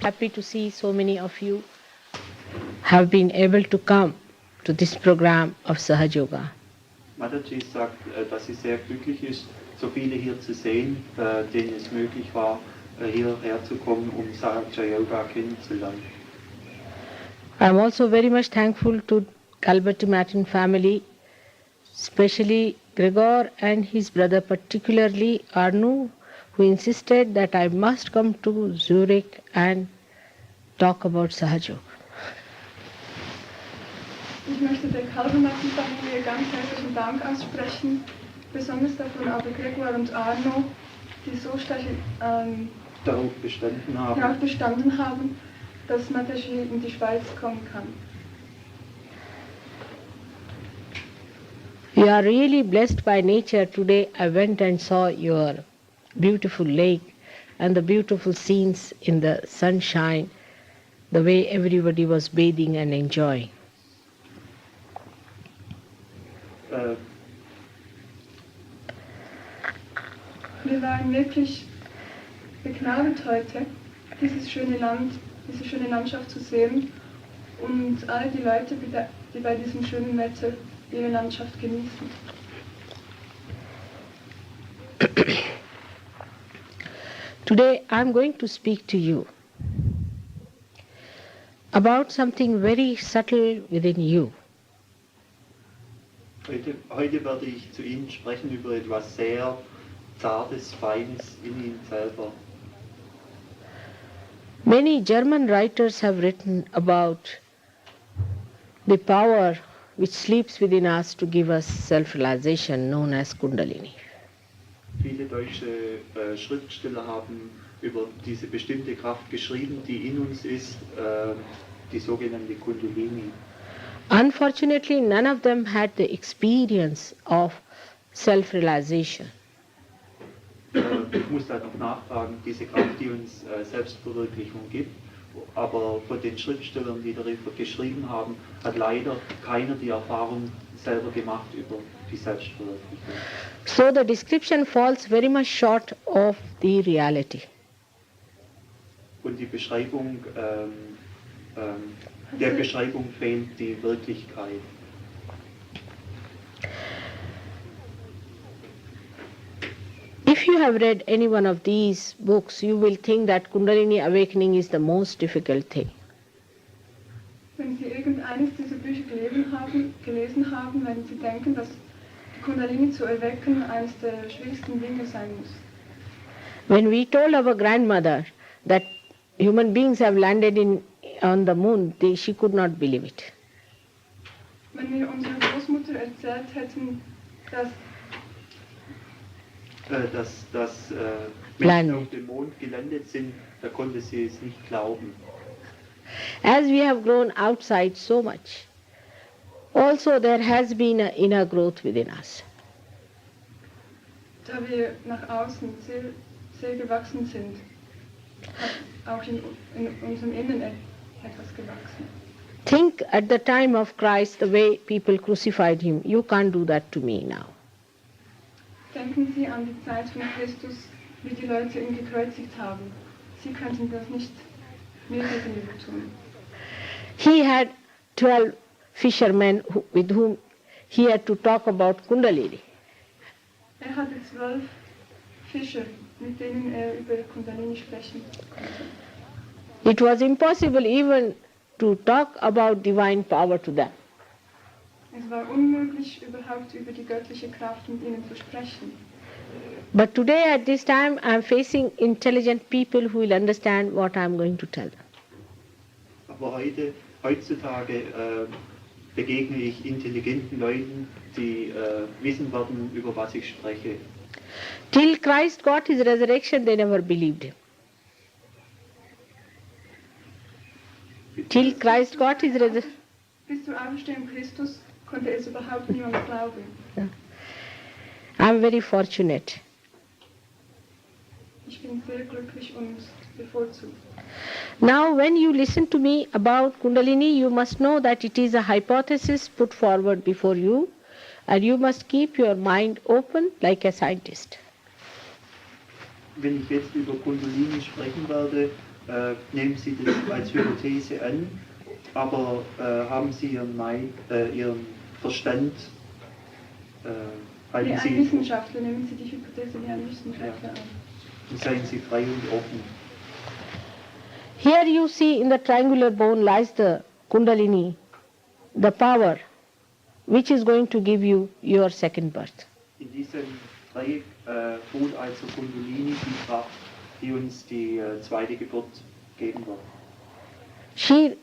happy to see so many of you have been able to come to this program of SahajaYoga. Mataji sagt, dass sie sehr glücklich ist, so viele hier zu sehen, denen es möglich war, hierher zu kommen, um SahajaYoga kennenzulernen. I'm also very much thankful to Albert Martin family, especially Gregor and his brother, particularly Arnu, who insisted that I must come to Zurich and talk about SahajaYoga. Ich möchte der Kalbenmatten-Familie ganz herzlichen Dank aussprechen, besonders davon aber Gregor und Arno, die so stark darauf bestanden haben, dass Mataji in die Schweiz kommen kann. You are really blessed by nature. Today I went and saw your beautiful lake and the beautiful scenes in the sunshine, the way everybody was bathing and enjoying. Wir waren wirklich begnadet heute, dieses schöne Land, diese schöne Landschaft zu sehen und all die Leute, die bei diesem schönen Wetter ihre Landschaft genießen. Today I am going to speak to you about something very subtle within you. Heute werde ich zu Ihnen sprechen über etwas sehr Zartes, Feines in Ihnen selber. Many German writers have written about the power which sleeps within us to give us self-realization, known as Kundalini. Viele deutsche Schriftsteller haben über diese bestimmte Kraft geschrieben, die in uns ist, die sogenannte Kundalini. Unfortunately, none of them had the experience of self-realization. Ich muss da noch nachfragen, diese Kraft, die uns Selbstverwirklichung gibt, aber von den Schriftstellern, die darüber geschrieben haben, hat leider keiner die Erfahrung selber gemacht über die Selbstverwirklichung. So the description falls very much short of the reality. Und die Beschreibung, der Beschreibung fehlt die Wirklichkeit. If you have read any one of these books, you will think that Kundalini awakening is the most difficult thing. Wenn Sie irgendeines dieser Bücher gelesen haben, werden Sie denken, dass die Kundalini zu erwecken eines der schwierigsten Dinge sein muss. When we told our grandmother that human beings have landed on the moon, she could not believe it. Wenn wir unserer Großmutter erzählt hätten, dass Menschen auf dem Mond gelandet sind, da konnte sie es nicht glauben. As we have grown outside so much, also there has been an inner growth within us. Da wir nach außen sehr gewachsen sind, hat auch in unserem Inneren etwas gewachsen. Think at the time of Christ, the way people crucified him. You can't do that to me now. Denken Sie an die Zeit von Christus, wie die Leute ihn gekreuzigt haben. Sie könnten das nicht mir gegenüber tun. He had 12 fishermen with whom he had to talk about Kundalini. Hatte 12 Fischer, mit denen über Kundalini sprechen konnte. It was impossible even to talk about divine power to them. Es war unmöglich, überhaupt über die göttliche Kraft mit ihnen zu sprechen. But today at this time I am facing intelligent people who will understand what I am going to tell them. Aber heutzutage begegne ich intelligenten Leuten, die wissen werden, über was ich spreche. Till Christ got his resurrection, they never believed him. Till Christ got his resurrection. Bis zur Auferstehung Christus konnte es überhaupt niemand glauben. I am very fortunate. Ich bin sehr glücklich und bevorzugt. Now when you listen to me about Kundalini, you must know that it is a hypothesis put forward before you, and you must keep your mind open like a scientist. Wenn ich jetzt über Kundalini sprechen werde, nehmen Sie das als Hypothese an, aber haben Sie Ihren Verstand, halten Wie ein Sie, Wissenschaftler nehmen Sie die Hypothese wie ein Wissenschaftler an. und seien Sie frei und offen. Here you see in the triangular bone lies the Kundalini, the power which is going to give you your second birth. In diesem Dreieck ruht also Kundalini, die Kraft, die uns die zweite Geburt geben wird. She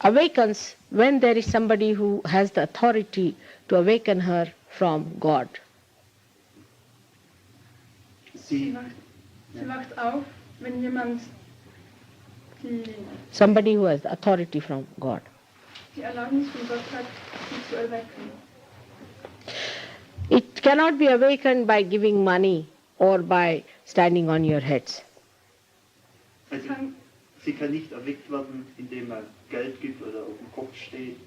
awakens when there is somebody who has the authority to awaken her from God. Sie wacht auf, wenn jemand Somebody who has the authority from God. die Erlaubnis von Gott hat, sie zu erwecken. It cannot be awakened by giving money or by standing on your heads. Also, sie kann nicht erweckt werden, indem man Geld gibt oder auf dem Kopf steht.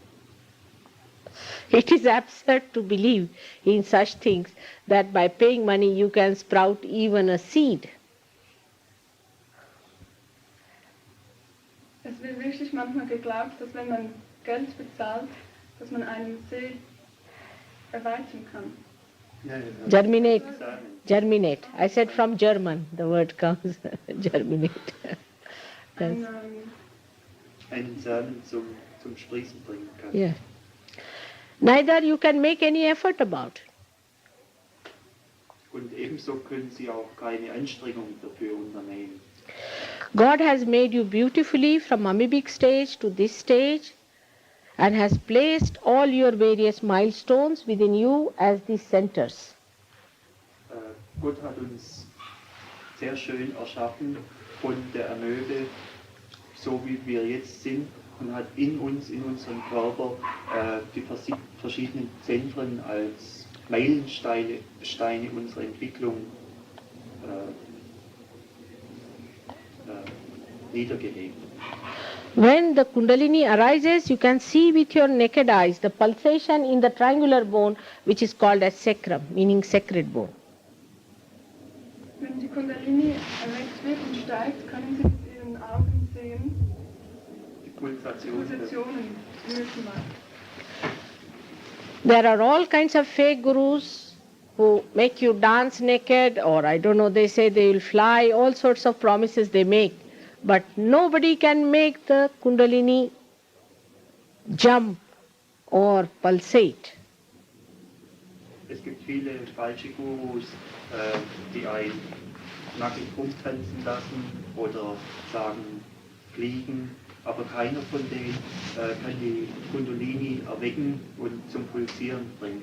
It is absurd to believe in such things that by paying money you can sprout even a seed. Es wird wirklich manchmal geglaubt, dass wenn man Geld bezahlt, dass man einen See erweitern kann. Germinate. Germinate. I said from German, the word comes, germinate. Einen Samen zum Sprießen bringen kann. Yeah. Neither you can make any effort about it. Und ebenso können Sie auch keine Anstrengung dafür unternehmen. God has made you beautifully from amoebic stage to this stage and has placed all your various milestones within you as these centers. Gott hat uns sehr schön erschaffen von der Amöbe, so wie wir jetzt sind, und hat in unserem Körper die verschiedenen Zentren als Meilensteine unserer Entwicklung niedergelegt. When the Kundalini arises, you can see with your naked eyes the pulsation in the triangular bone, which is called as sacrum, meaning sacred bone. Wenn die Kundalini erweckt wird und steigt, können Sie mit Ihren Augen sehen, Die Pulsationen. Pulsationen im Rückenmark. There are all kinds of fake gurus who make you dance naked, or I don't know, they say they will fly, all sorts of promises they make. But nobody can make the Kundalini jump or pulsate. Es gibt viele falsche Gurus, die einen nackig rumtanzen lassen oder sagen fliegen, aber keiner von denen kann die Kundalini erwecken und zum Pulsieren bringen.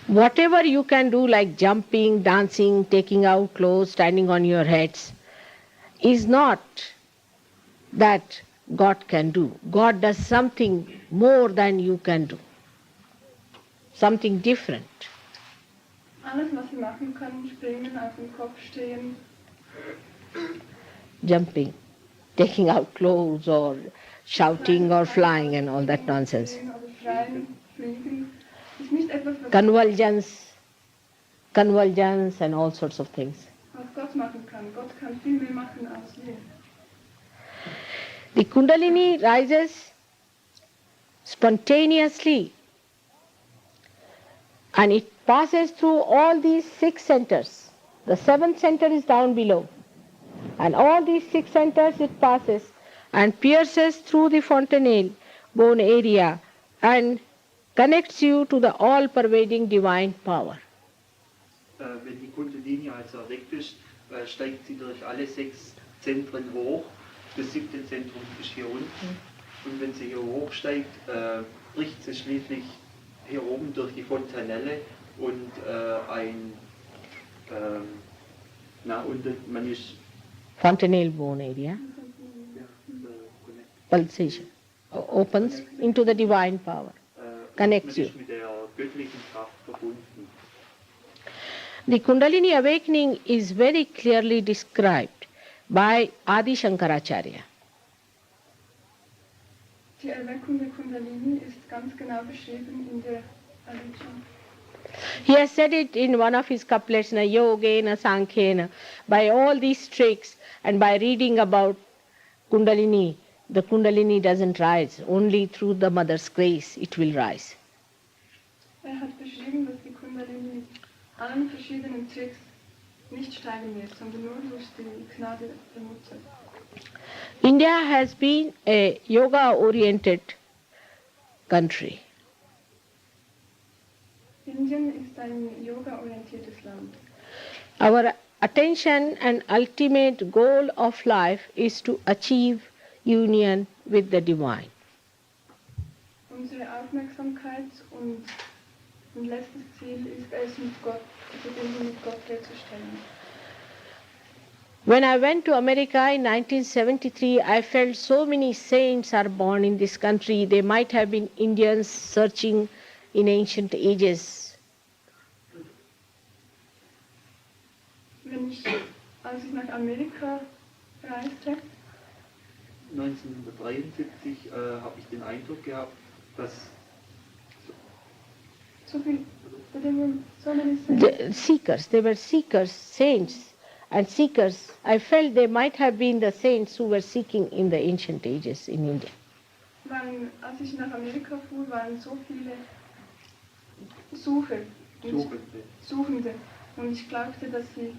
Whatever you can do, like jumping, dancing, taking out clothes, standing on your heads, is not that God can do. God does something more than you can do, something different. Alles, was Sie machen können, springen, auf dem Kopf stehen, Jumping, taking out clothes, or shouting or flying and all that nonsense. oder schreien, fliegen, ist nicht etwas, was Convulsions and all sorts of things. Gott machen kann. Gott kann viel mehr machen als wir. The Kundalini rises spontaneously and it passes through all these 6 centers. The 7th center is down below, and all these 6 centers it passes and pierces through the fontanelle bone area and connects you to the all-pervading divine power. Wenn die Kundalini also erweckt ist, steigt sie durch alle 6 Zentren hoch. Das 7. Zentrum ist hier unten. Und wenn sie hier hochsteigt, bricht sie schließlich hier oben durch die Fontanelle und man ist Fontanelle bone area, pulsation, opens into the divine power, connects you. mit der göttlichen Kraft verbunden. The Kundalini awakening is very clearly described by Adi Shankaracharya. Die Erweckung der Kundalini ist ganz genau beschrieben in der Religion. He has said it in one of his couplets, na yogena sankhena, by all these tricks and by reading about Kundalini, the Kundalini doesn't rise, only through the mother's grace it will rise. Hat beschrieben, dass die Kundalini mit allen verschiedenen Tricks nicht steigen wird, sondern nur durch die Gnade der Mutter. India has been a yoga-oriented country. Indien ist ein yoga-orientiertes Land. Our attention and ultimate goal of life is to achieve union with the divine. Unsere Aufmerksamkeit und letztes Ziel ist es, mit Gott, die Verbindung mit Gott herzustellen. When I went to America in 1973, I felt so many saints are born in this country. They might have been Indians searching in ancient ages. Als ich nach Amerika reiste, 1973 habe ich den Eindruck gehabt, dass so many saints. They were seekers, saints and seekers. I felt they might have been the saints who were seeking in the ancient ages in India. Als ich nach Amerika fuhr, waren so viele Suchende. Und ich glaubte, dass sie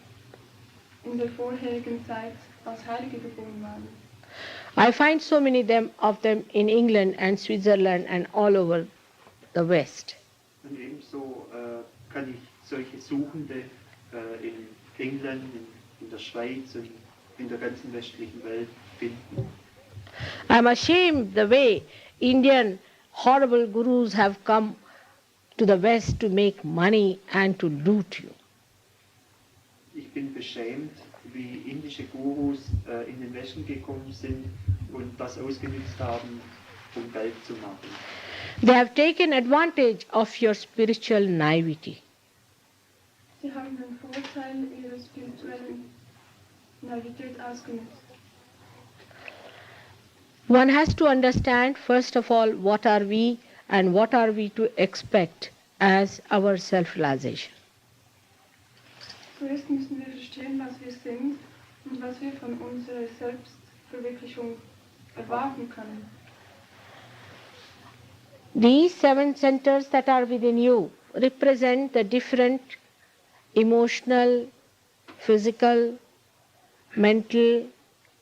in der vorherigen Zeit als Heilige geboren waren. I find so many of them in England and Switzerland and all over the West. Und ebenso kann ich solche Suchende in England, in der Schweiz und in der ganzen westlichen Welt finden. I'm ashamed the way Indian horrible gurus have come to the West to make money and to loot you. Ich bin beschämt, wie indische Gurus in den Westen gekommen sind und das ausgenutzt haben, um Geld zu machen. They have taken advantage of your spiritual naivety. Sie haben den Vorteil ihrer spirituellen Naivität ausgenutzt. One has to understand, first of all, what are we and what are we to expect as our self-realization. Zuerst müssen wir verstehen, was wir sind und was wir von unserer Selbstverwirklichung erwarten können. These 7 centers that are within you represent the different emotional, physical, mental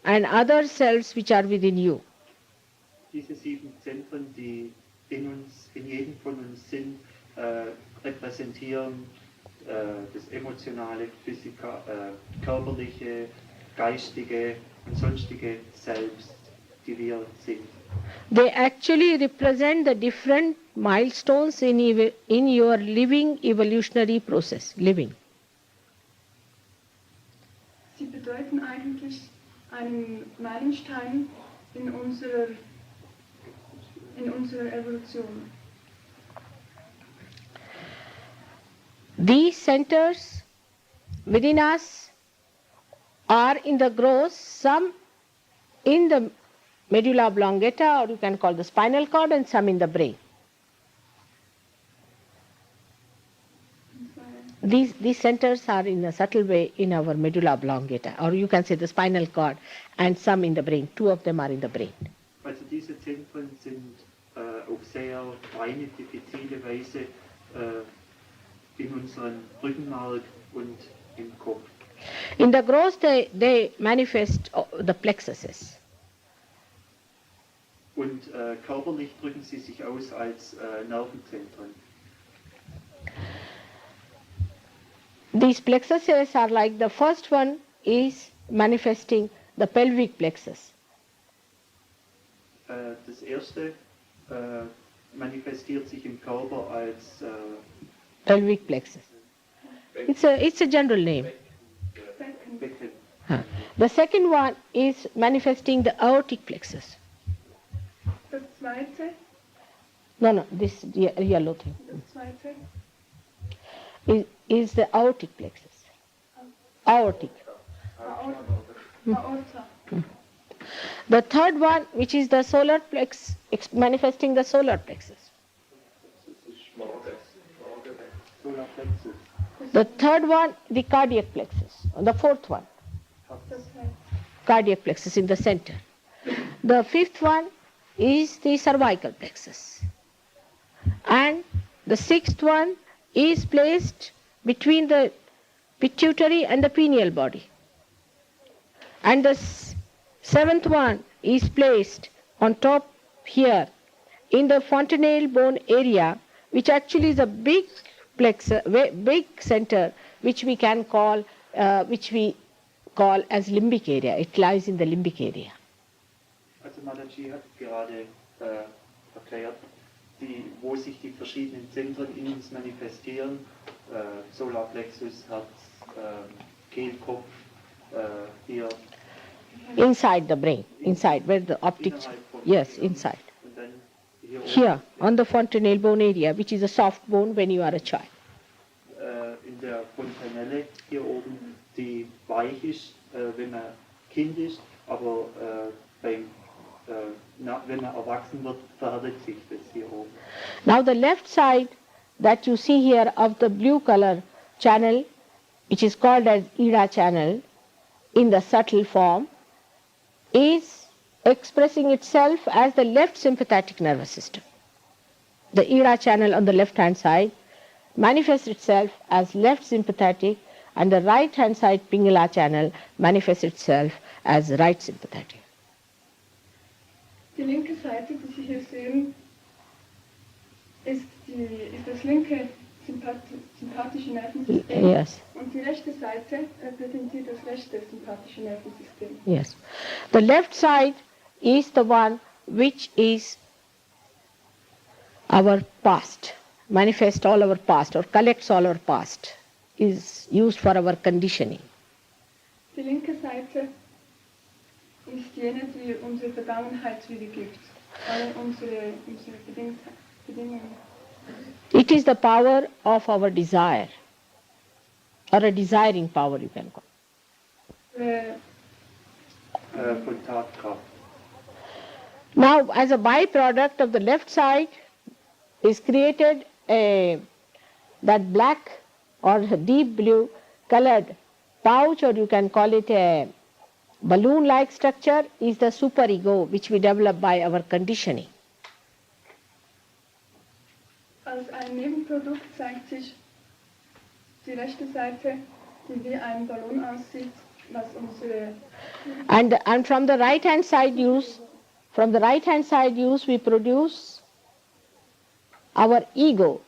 and other selves which are within you. Diese 7 Zentren, die in jedem von uns sind, repräsentieren das emotionale, körperliche, geistige und sonstige Selbst, die wir sind. They actually represent the different milestones in your living evolutionary process, living. Sie bedeuten eigentlich einen Meilenstein in unserer Evolution. These centers within us are in the gross, some in the medulla oblongata, or you can call the spinal cord, and some in the brain. These centers are in a subtle way in our medulla oblongata, or you can say the spinal cord, and some in the brain. 2 of them are in the brain. Also diese Zentren sind auf sehr feine, diffizile Weise in unserem Rückenmark und im Kopf. In the gross, they manifest the plexuses. Und körperlich drücken sie sich aus als Nervenzentren. These plexuses are like, the first one is manifesting the pelvic plexus. Das erste manifestiert sich im Körper als pelvic plexus. It's a general name. Becken. The second one is manifesting the aortic plexus. Das zweite, No, this yellow thing das zweite is the aortic plexus. Aortic. Aorta. The third one, which is the solar plexus, manifesting the solar plexus. Solar Plexus. The third one, the cardiac plexus. The fourth one, Das Herz. cardiac plexus in the center. The fifth one is the cervical plexus. And the sixth one is placed between the pituitary and the pineal body. And the seventh one is placed on top here in the fontanelle bone area, which actually is a big plexus, big center, which we call as limbic area. It lies in the limbic area. Also Malachi hat gerade erklärt, wo sich die verschiedenen Zentren in uns manifestieren, Solarplexus, Herz, Kehlkopf, hier. Inside the brain, inside where the optics, yes, inside. Und dann hier Here, on the fontanelle bone area, which is a soft bone when you are a child. in der Fontanelle hier oben, die weich ist, wenn man Kind ist, aber wenn man erwachsen wird, verhärtet sich das hier oben. Now the left side that you see here of the blue color channel, which is called as Ida channel in the subtle form, is expressing itself as the left sympathetic nervous system. The Ida channel on the left hand side manifests itself as left sympathetic, and the right hand side Pingala channel manifests itself as right sympathetic. Die linke Seite, die Sie hier sehen, ist das linke sympathische Nervensystem. Yes. Und die rechte Seite repräsentiert das rechte sympathische Nervensystem. Yes. The left side is the one which is our past, manifests all our past or collects all our past, is used for our conditioning. Die linke Seite ist jene, die unsere Vergangenheit wiedergibt, alle unsere Bedingungen. It is the power of our desire, or a desiring power you can call. Von Tatkraft. Now, as a byproduct of the left side is created that black or deep blue colored pouch, or you can call it a balloon-like structure, is the superego which we develop by our conditioning. Als ein Nebenprodukt zeigt sich die rechte Seite, die wie ein Ballon aussieht, was unsere And from the right hand side use we produce our ego,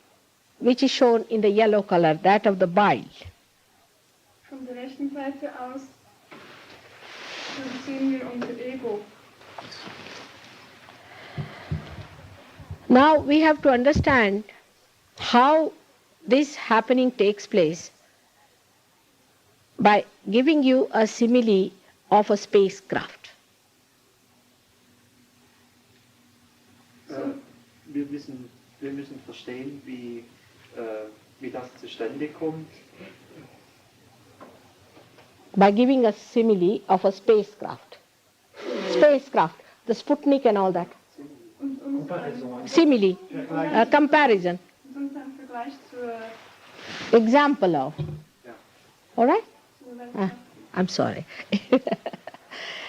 which is shown in the yellow color, that of the bile. von der rechten Seite aus produzieren wir unser Ego. Now we have to understand how this happening takes place by giving you a simile of a spacecraft. Wir müssen verstehen, wie das zustande kommt. By giving a simile of a spacecraft. Spacecraft, the Sputnik and all that. Simile, a comparison, Und uns ein Vergleich zur example of. All right? Welt. I'm sorry.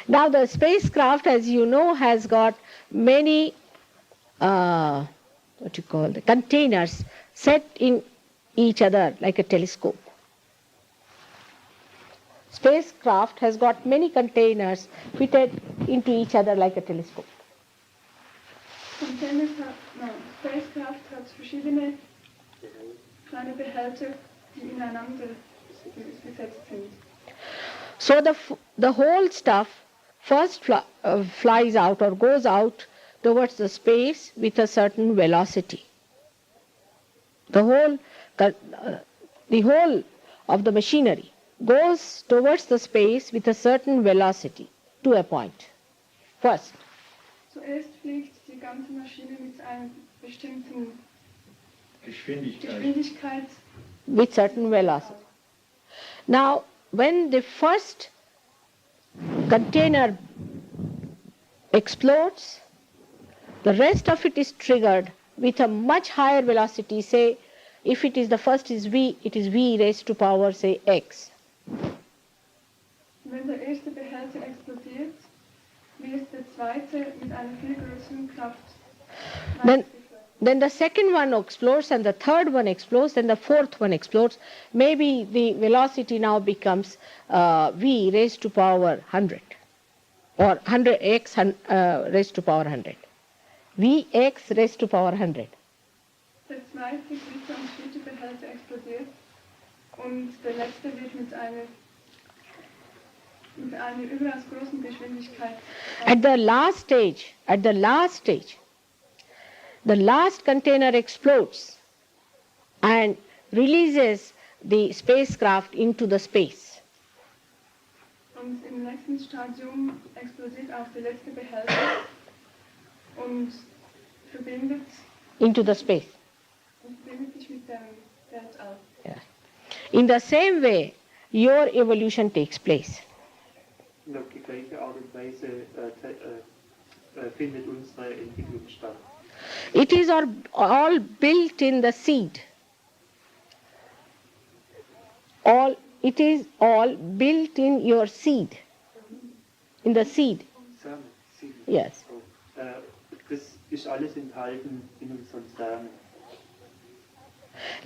Now the spacecraft, as you know, has got many containers set in each other like a telescope. Spacecraft has got many containers fitted into each other like a telescope. Spacecraft hat verschiedene kleine Behälter, die ineinander gesetzt sind. So the whole stuff first flies out or goes out towards the space with a certain velocity. The whole of the machinery goes towards the space with a certain velocity to a point. First. Zuerst fliegt die ganze Maschine mit einer bestimmten Geschwindigkeit. Geschwindigkeit. With certain velocity. Now, when the first container explodes, the rest of it is triggered with a much higher velocity, say if it is the first is V, it is V raised to power, say, X. Wenn der erste Behälter explodiert, wird der zweite mit einer viel größeren Kraft Then the second one explodes and the third one explodes and the fourth one explodes. Maybe the velocity now becomes V raised to power 100 or 100x raised to power 100. Vx raised to power 100. Der zweite, dritte und vierte Behälter explodiert und der letzte wird mit einer überaus großen Geschwindigkeit. At the last stage, the last container explodes and releases the spacecraft into the space. Und im nächsten Stadium explodiert auch der letzte Behälter und verbindet Into the space. sich mit dem Weltall. Yeah. In the same way, your evolution takes place. Und auf die gleiche Art und Weise findet unsere Entwicklung statt. It is all built in the seed. It is all built in your seed. In the seed. Samen, Seed. Yes. So, das ist alles enthalten in unseren Samen.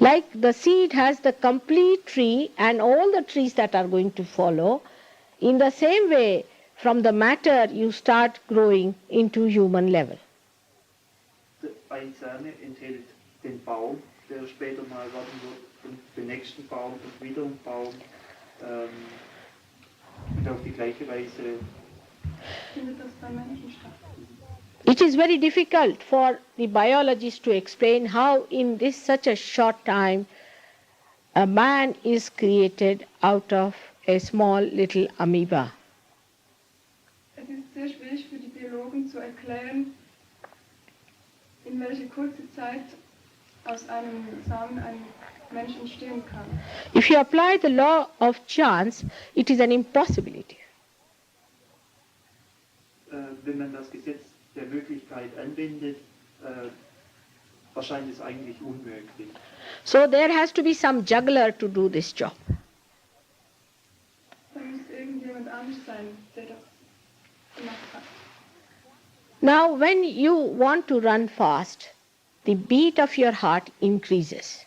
Like the seed has the complete tree and all the trees that are going to follow, in the same way, from the matter you start growing into human level. Ein Same enthält den Baum, der später mal werden wird, und den nächsten Baum und wieder einen Baum. Und auf die gleiche Weise. Findet das bei Menschen statt. It is very difficult for the biologists to explain how in this such a short time a man is created out of a small little amoeba. Es ist sehr schwierig für die Biologen zu erklären, in welcher kurzen Zeit aus einem Samen ein Mensch entstehen kann. If you apply the law of chance, it is an impossibility. Wenn man das Gesetz der Möglichkeit anwendet, erscheint es eigentlich unmöglich. So there has to be some juggler to do this job. Da muss irgendjemand anders sein, der das gemacht hat. Now when you want to run fast, the beat of your heart increases.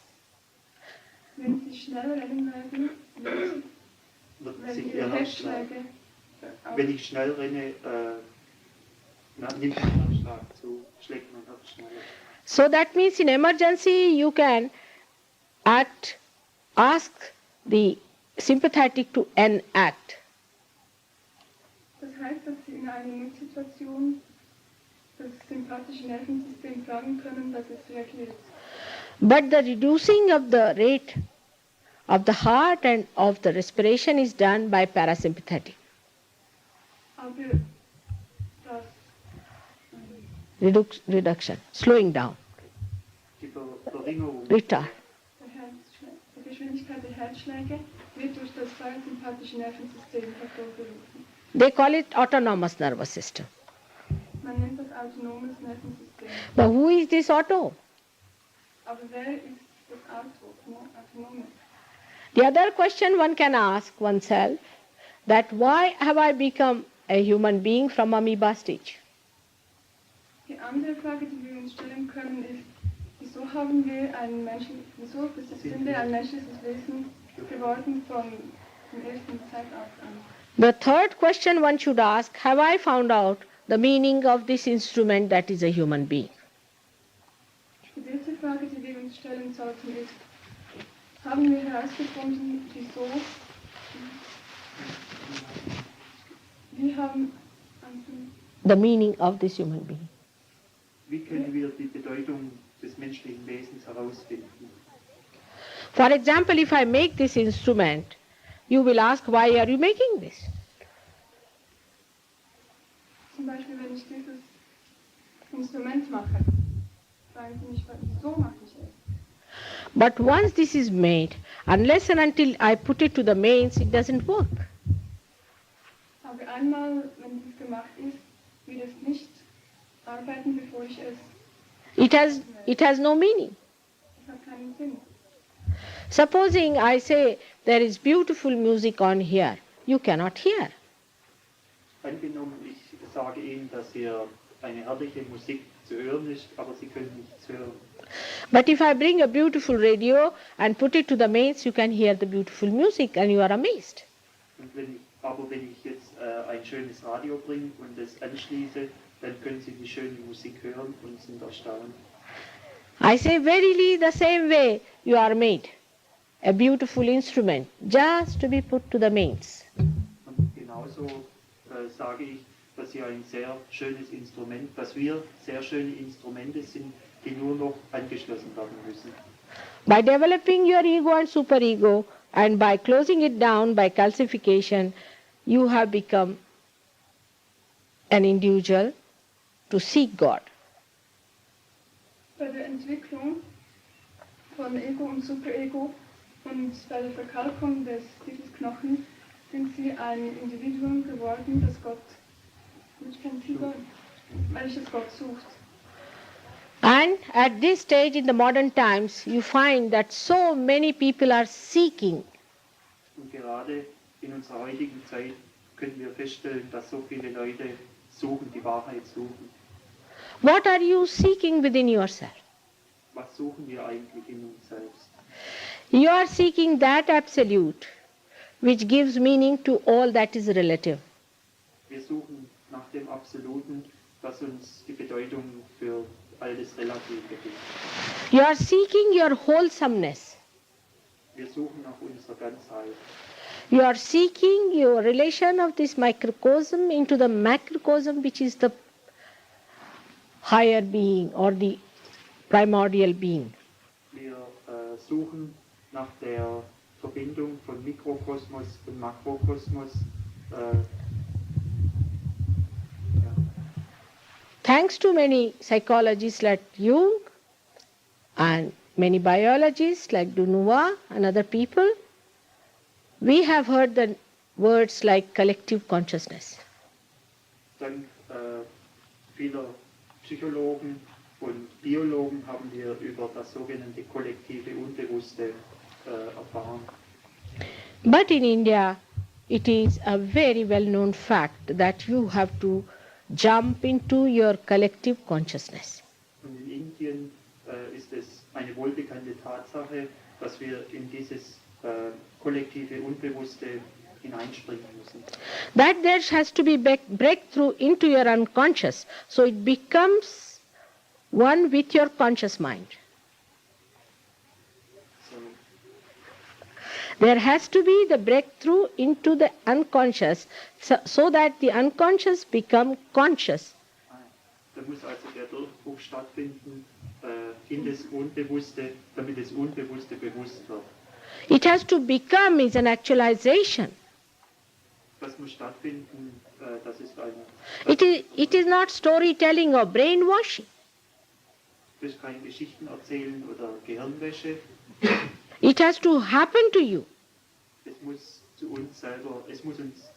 Wenn Sie schnell rennen werden, Wird sich werden Ihr Ihre Herzschlag. Herzschläge Wenn ich schnell renne, nimmt mein Herzschlag zu, schlägt mein Herz schneller. So that means in emergency you can ask the sympathetic to enact. Das heißt, dass Sie in einer Notsituation das sympathische Nervensystem fragen können, dass es reagiert. But the reducing of the rate of the heart and of the respiration is done by parasympathetic. Aber das Reduction, slowing down, Die Verringerung retard. Die Geschwindigkeit der Herzschläge wird durch das parasympathische Nervensystem hervorgerufen. They call it autonomous nervous system. Man nennt das autonomes Nervensystem. But who is this auto? Aber wer ist das Autonome? The other question one can ask oneself, that why have I become a human being from amoeba stage? Die andere Frage, die wir uns stellen können, ist, wieso sind wir ein menschliches Wesen geworden von dem ersten Zeitalter an? The third question one should ask, have I found out the meaning of this instrument that is a human being? Die dritte Frage, die wir uns stellen sollten, ist, haben wir herausgefunden, The meaning of this human being. Wie können wir die Bedeutung des menschlichen Wesens herausfinden? For example, if I make this instrument, you will ask, why are you making this? Zum Beispiel, wenn ich dieses Instrument mache, fragen Sie mich, wieso mache ich es? But once this is made, unless and until I put it to the mains, it doesn't work. Aber einmal, wenn dies gemacht ist, wird es nicht arbeiten, bevor ich es... It has no meaning. Es hat keinen Sinn. Supposing I say there is beautiful music on here, you cannot hear. Angenommen, ich sage Ihnen, dass hier eine herrliche Musik zu hören ist, aber Sie können nichts hören. But if I bring a beautiful radio and put it to the mains, you can hear the beautiful music and you are amazed. Und wenn ich jetzt ein schönes Radio bringe und das anschließe, dann können Sie die schöne Musik hören und sind erstaunt. I say verily the same way you are made, a beautiful instrument, just to be put to the mains. Und genauso sage ich, dass Sie ein sehr schönes Instrument, dass wir sehr schöne Instrumente sind, die nur noch angeschlossen werden müssen. By developing your ego and superego and by closing it down by calcification, you have become an individual to seek God. Bei der Entwicklung von Ego und Superego und bei der Verkalkung dieses Knochens sind sie ein Individuum geworden, das Gott, welches Gott sucht. And at this stage in the modern times, you find that so many people are seeking. Und gerade in unserer heutigen Zeit können wir feststellen, dass so viele Leute suchen, die Wahrheit suchen. What are you seeking within yourself? Was suchen wir eigentlich in uns selbst? You are seeking that absolute which gives meaning to all that is relative. Wir suchen nach dem Absoluten, das uns die Bedeutung für all das Relative gibt. You are seeking your wholesomeness. Wir suchen nach unserer Ganzheit. You are seeking your relation of this microcosm into the macrocosm, which is the higher being or the primordial being. Wir suchen nach der Verbindung von Mikrokosmos und Makrokosmos. Thanks to many psychologists like Jung and many biologists like Dunois and other people, we have heard the words like collective consciousness. Dank vieler Psychologen und Biologen haben wir über das sogenannte kollektive Unbewusste erfahren. But in India, it is a very well-known fact that you have to jump into your collective consciousness. Und in Indien ist es eine wohlbekannte Tatsache, dass wir in dieses kollektive Unbewusste hineinspringen müssen. That there has to be breakthrough into your unconscious, so it becomes one with your conscious mind. So, There has to be the breakthrough into the unconscious, so that the unconscious become conscious. da muss also der Durchbruch stattfinden in das Unbewusste, damit das Unbewusste bewusst wird. It has to become is an actualization. Das muss stattfinden, das ist It is not storytelling or brainwashing. das ist kein Geschichten erzählen oder Gehirnwäsche. It has to happen to you. Es muss zu uns selber,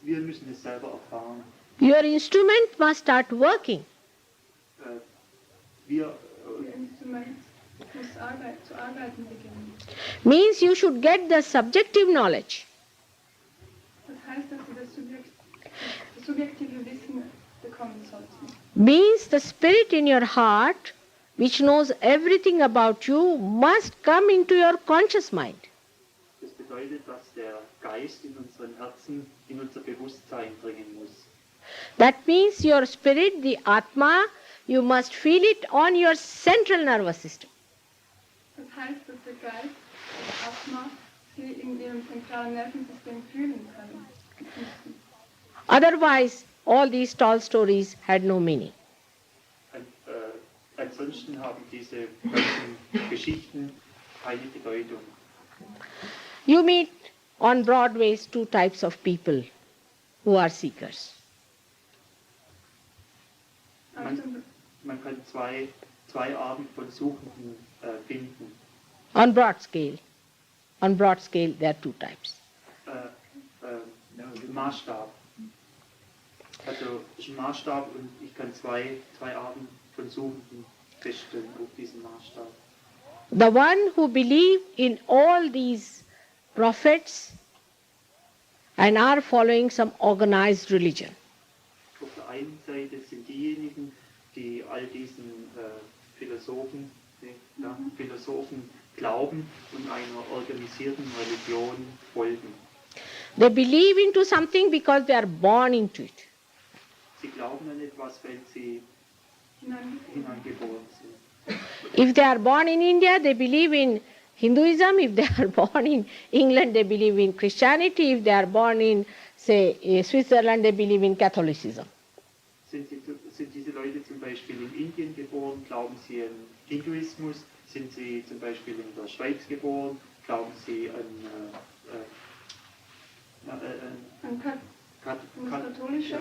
wir müssen es selber erfahren. Your instrument must start working. Wir, Ihr Instrument muss zu arbeiten beginnen. Means you should get the subjective knowledge. Das heißt, dass Sie das subjektive Wissen bekommen sollten. Means the spirit in your heart, which knows everything about you, must come into your conscious mind. das bedeutet, dass der Geist in unseren Herzen, in unser Bewusstsein dringen muss. That means your spirit, the Atma, you must feel it on your central nervous system. Das heißt, dass der Geist, das Atma, Sie in Ihrem zentralen Nervensystem fühlen können. Müssen. Otherwise, all these tall stories had no meaning. Ansonsten haben diese ganzen Geschichten keine Bedeutung. You meet on Broadways two types of people who are seekers. Man kann zwei Arten von Suchenden finden. On broad scale, there are two types. Maßstab. Also ist ein Maßstab und ich kann zwei Arten von Suchenden feststellen auf diesem Maßstab. The one who believe in all these prophets and are following some organized religion. Auf der einen Seite sind diejenigen, die all diesen Philosophen glauben und einer organisierten Religion folgen. They believe into something because they are born into it. Sie glauben an etwas, weil sie hineingeboren sind. If they are born in India, they believe in Hinduism. If they are born in England, they believe in Christianity. If they are born in, say, Switzerland, they believe in Catholicism. Sind diese Leute zum Beispiel in Indien geboren, glauben sie an Hinduismus? Sind sie zum Beispiel in der Schweiz geboren, glauben sie an Katholische?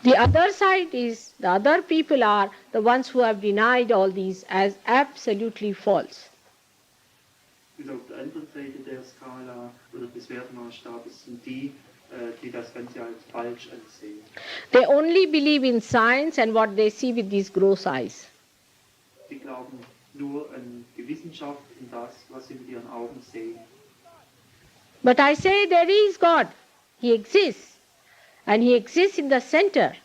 The other side is, the other people are the ones who have denied all these as absolutely false. Und auf der anderen Seite der Skala oder des Wertmaßstabes sind die, die das Ganze als falsch ansehen. They only believe in science and what they see with these gross eyes. Sie glauben nur an die Wissenschaft und das, was sie mit ihren Augen sehen. But I say there is God. He exists. And He exists in the center,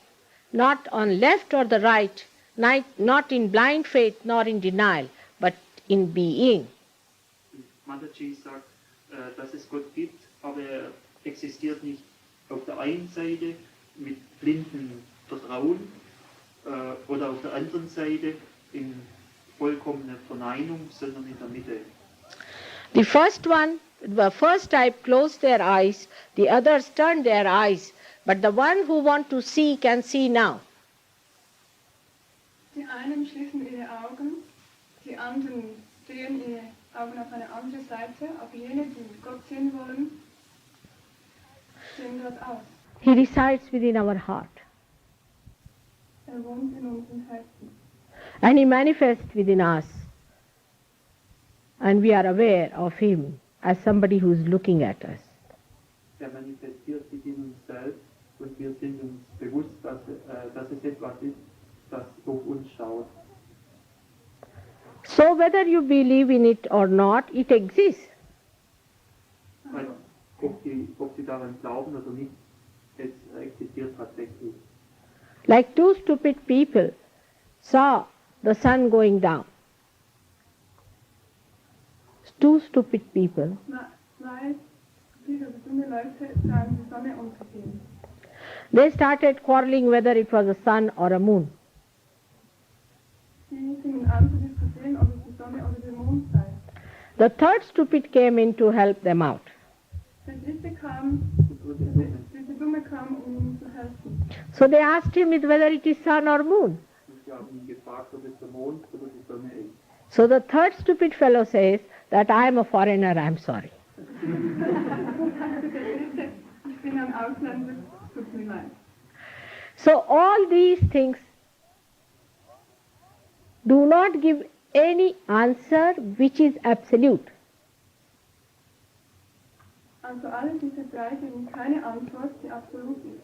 not on left or the right, not in blind faith nor in denial, but in being. Mataji sagt, dass es Gott gibt, aber er existiert nicht auf der einen Seite mit blindem Vertrauen oder auf der anderen Seite in vollkommener Verneinung, sondern in der Mitte. The first type closed their eyes, the others turned their eyes, but the one who want to see can see now. Die einen schließen ihre Augen, die anderen drehen ihre Augen auf eine andere Seite, aber jene, die Gott sehen wollen, sehen dort aus. He resides within our heart. Wohnt in unseren Herzen. And He manifests within us. And we are aware of Him as somebody who is looking at us. Er manifestiert sich in uns selbst und wir sind uns bewusst, dass es etwas ist, das auf uns schaut. So whether you believe in it or not, it exists. Also, ob sie daran glauben oder nicht, es existiert tatsächlich. Like two stupid people saw the sun going down. Two stupid people. Zwei dumme Leute sahen die Sonne untergehen. They started quarreling whether it was a sun or a moon. Sie fingen an zu diskutieren, ob es die Sonne oder der Mond sei. The third stupid came in to help them out. Der dritte Dumme kam, um ihnen zu helfen. So they asked him whether it is sun or moon. Und sie haben ihn gefragt, ob es der Mond oder die Sonne ist. So the third stupid fellow says that I am a foreigner, I am sorry. Ich bin ein Ausländer, tut mir leid. So all these things do not give any answer which is absolute. Also alle diese drei geben keine Antwort, die absolut ist.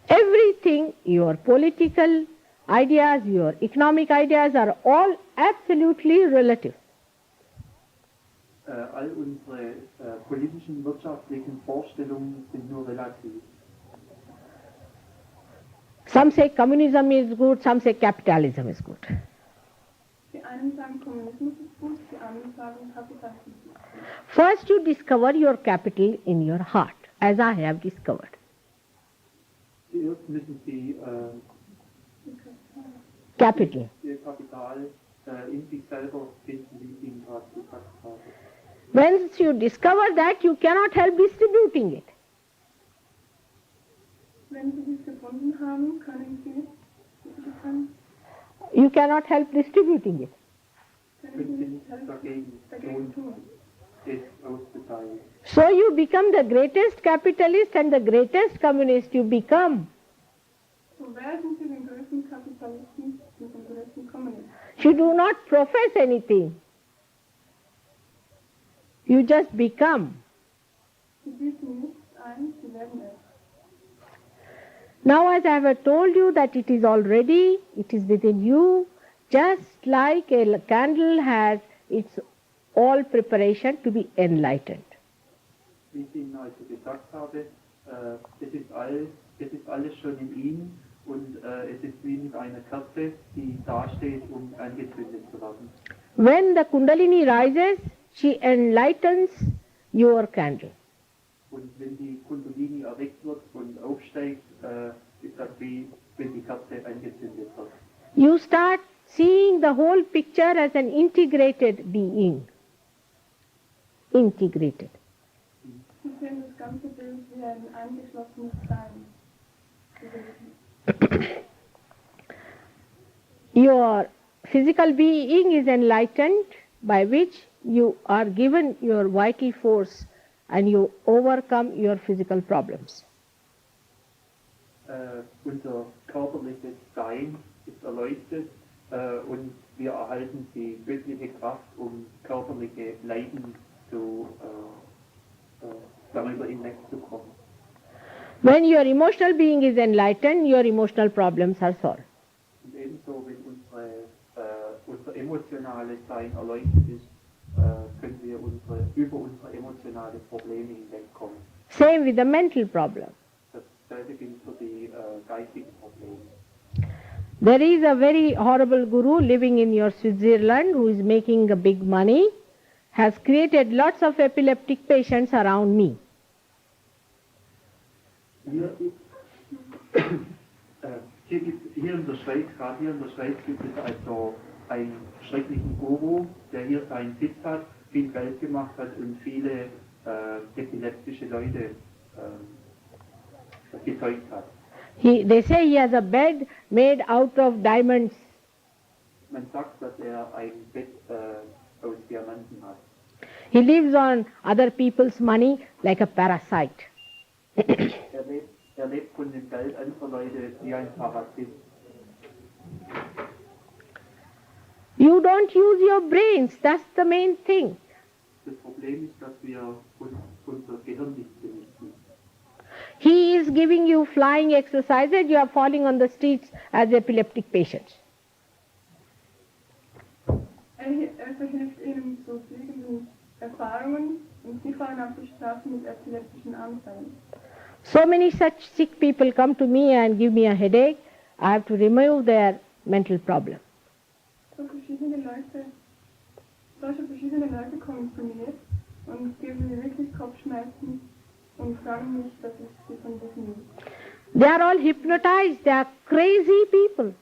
Everything, your political ideas, your economic ideas are all absolutely relative. All unsere politischen, wirtschaftlichen Vorstellungen sind nur relativ. Some say communism is good, some say capitalism is good. Die einen sagen, Kommunismus ist gut, die anderen sagen, Kapitalismus ist gut. First you discover your capital in your heart, as I have discovered. Zuerst müssen Sie Capital. Ihr Kapital in sich selber finden, wie ich Ihnen gerade gesagt habe. Once you discover that, you cannot help distributing it. Wenn Sie dies gefunden haben, können Sie You cannot help distributing it. Können Sie nichts dagegen tun, es auszuteilen. So you become the greatest capitalist and the greatest communist you become. So werden Sie den größten Kapitalisten mit dem größten Kommunisten. You do not profess anything. You just become. Sie bieten nichts ein, Sie werden es. Now as I have told you that it is already, it is within you, just like a candle has its all preparation to be enlightened. Wie ich Ihnen also gesagt habe, es ist alles schon in ihm und es ist wie mit einer Kerze, die dasteht, um angezündet zu werden. When the Kundalini rises, she enlightens your candle. Und wenn die Kundalini erweckt wird und aufsteigt, ist das wie wenn die Kerze angezündet wird. You start seeing the whole picture as an integrated being. Integrated. Sie sehen das ganze Bild wie ein eingeschlossenes Sein. Your physical being is enlightened, by which you are given your vital force and you overcome your physical problems. Unser körperliches Sein ist erleuchtet und wir erhalten die göttliche Kraft, um körperliche Leiden darüber hinwegzukommen. When your emotional being is enlightened, your emotional problems are solved. Und ebenso, wenn unser emotionales Sein erleuchtet ist, können wir über unsere emotionalen Probleme hinwegkommen. Same with the mental problem. Dasselbe gilt für die geistigen Probleme. There is a very horrible guru living in your Switzerland who is making a big money, has created lots of epileptic patients around me. Hier in der Schweiz, gerade hier in der Schweiz gibt es also einen schrecklichen Guru, der hier seinen Sitz hat, viel Geld gemacht hat und viele epileptische Leute gezeugt hat. They say he has a bed made out of diamonds. Man sagt, dass ein Bett aus Diamanten hat. He lives on other people's money like a parasite. Er lebt von dem Geld anderer Leute wie ein Parasit. You don't use your brains, that's the main thing. Das Problem ist, dass wir unser Gehirn nicht benutzen. He is giving you flying exercises, you are falling on the streets as epileptic patients. Verhilft ihnen zu fliegenden Erfahrungen und sie fallen auf die Straße mit epileptischen Anfällen. So many such sick people come to me and give me a headache. I have to remove their mental problem. Solche verschiedene Leute kommen zu mir und geben mir wirklich Kopfschmerzen und fragen mich, dass ich sie von diesem will. They are all hypnotized, they are crazy people.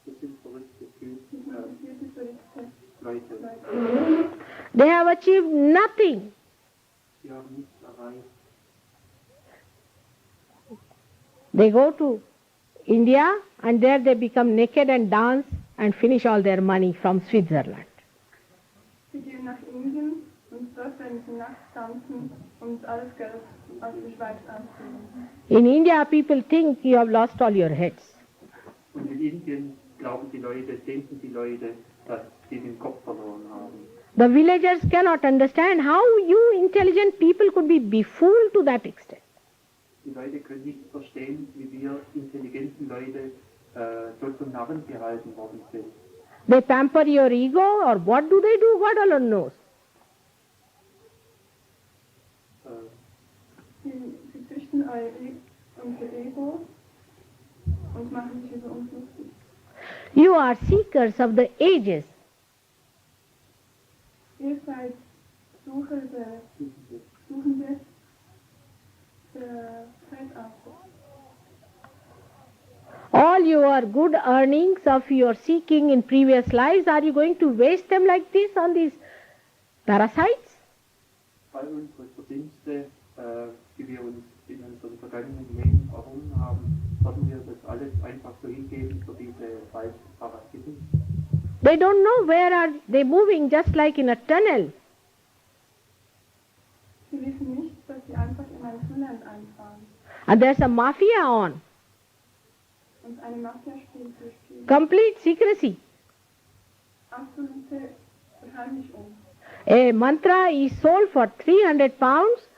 Das sind verrückte Hypnotisierte, verrückte Leute. They have achieved nothing. Sie haben nichts erreicht. They go to India and there they become naked and dance and finish all their money from Switzerland. Sie gehen nach Indien und dort werden sie nachts tanzen und alles Geld aus der Schweiz anziehen. In India people think you have lost all your heads. Und in Indien glauben die Leute, denken die Leute, dass sie den Kopf verloren haben. The villagers cannot understand how you intelligent people could be befooled to that extent. Die Leute können nicht verstehen, wie wir intelligenten Leute so zum Narren gehalten worden sind. They pamper your ego or what do they do? God alone knows. Sie züchten unser Ego und machen sich über uns lustig. You are seekers of the ages. Ihr seid Suchende der Zeitalter. All your good earnings of your seeking in previous lives, are you going to waste them like this on these parasites? All unsere Verdienste, die wir uns in unseren vergangenen Leben errungen haben, sollten wir das alles einfach so hingeben für diese falschen Parasiten. They don't know where are they moving, just like in a tunnel. Sie wissen nicht, dass sie einfach in ein Tunnel einfahren. And there's a mafia on. Und eine Mafia spielt. Complete secrecy. Absolute Verheimlichung. A mantra is sold for 300 pounds.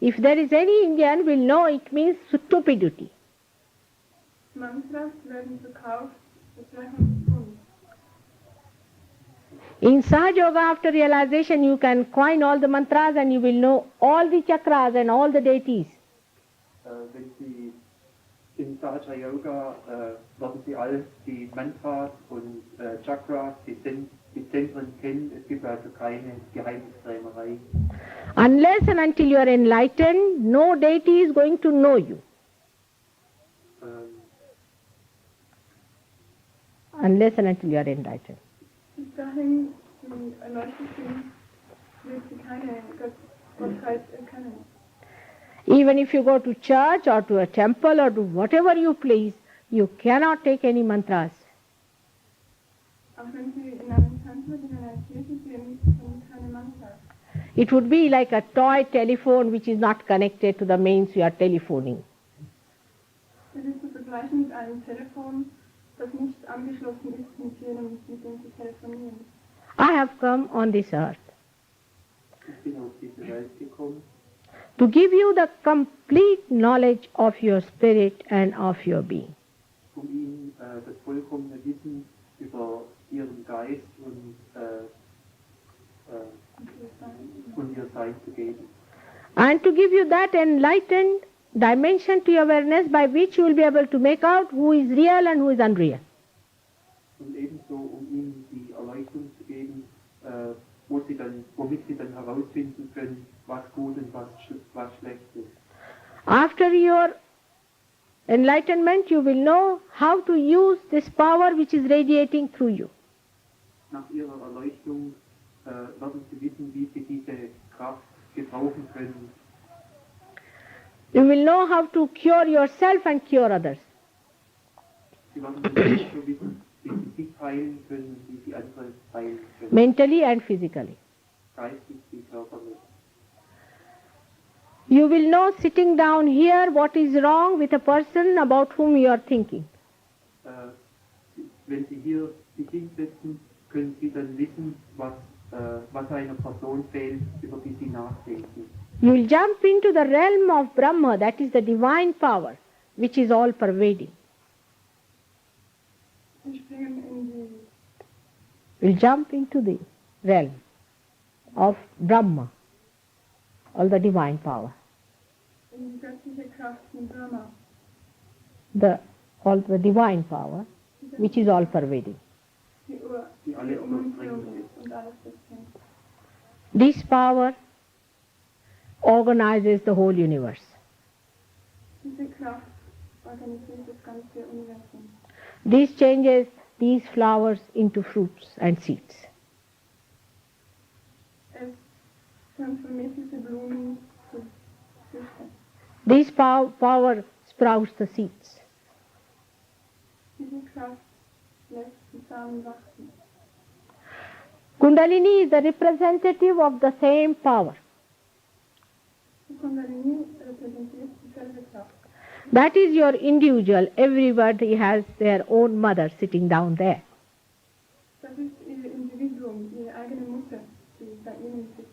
If there is any Indian will know it means stupidity. Mantras werden verkauft für 300 Pfund. In SahajaYoga, after realization, you can coin all the mantras and you will know all the chakras and all the deities. Wenn Sie in SahajaYoga werden Sie all die Mantras und Chakras, die Zentren kennen. Es gibt also keine Geheimniskrämerei. Unless and until you are enlightened, no deity is going to know you. Unless and until you are enlightened. Bis dahin Sie erleuchtet sind, wird Sie keine Gottheit erkennen. Even if you go to church or to a temple or to whatever you please, you cannot take any mantras. Auch wenn Sie in einem Tempel, in einer Kirche sind, sind keine Mantras. It would be like a toy telephone which is not connected to the mains you are telephoning. Es ist zu vergleichen mit einem Telefon, das nicht angeschlossen ist mit jenem, mit dem Sie telefonieren. I have come on this earth Ich bin auf diese Welt gekommen, to give you the complete knowledge of your spirit and of your being. Ihnen das vollkommene Wissen über Ihren Geist und Ihr Sein zu geben. And to give you that enlightened dimension to your awareness by which you will be able to make out who is real and who is unreal. Und ebenso, Ihnen die Erleuchtung zu geben, womit Sie dann herausfinden können, was gut und was schlecht ist. After your enlightenment, you will know how to use this power which is radiating through you. Nach Ihrer Erleuchtung werden Sie wissen, wie Sie diese Kraft gebrauchen können. You will know how to cure yourself and cure others. Sie werden so wissen, wie Sie sich heilen können, wie Sie andere heilen können. Mentally and physically. Geistig wie körperlich. You will know sitting down here what is wrong with a person about whom you are thinking. Wenn Sie hier sich hinsetzen, können Sie dann wissen, was einer Person fehlt, über die Sie nachdenken. You will jump into the realm of Brahma, that is the divine power, which is all pervading. Sie springen in die You will jump into the realm of Brahma, all the divine power. in die göttliche Kraft von Brahma, All the divine power, which is all pervading. die Ur, Die die alle Umumführung durchdringend ist und alles durchdringt. This power organizes the whole universe. Diese Kraft organisiert das ganze Universum. This changes these flowers into fruits and seeds. Es transformiert diese Blumen zu Früchten. This power sprouts the seeds. Diese Kraft lässt die Samen wachsen. Kundalini is the representative of the same power. Die Kundalini repräsentiert dieselbe Kraft. That is your individual. Everybody has their own mother sitting down there. Das ist ihr Individuum, ihre eigene Mutter, die bei ihnen sitzt.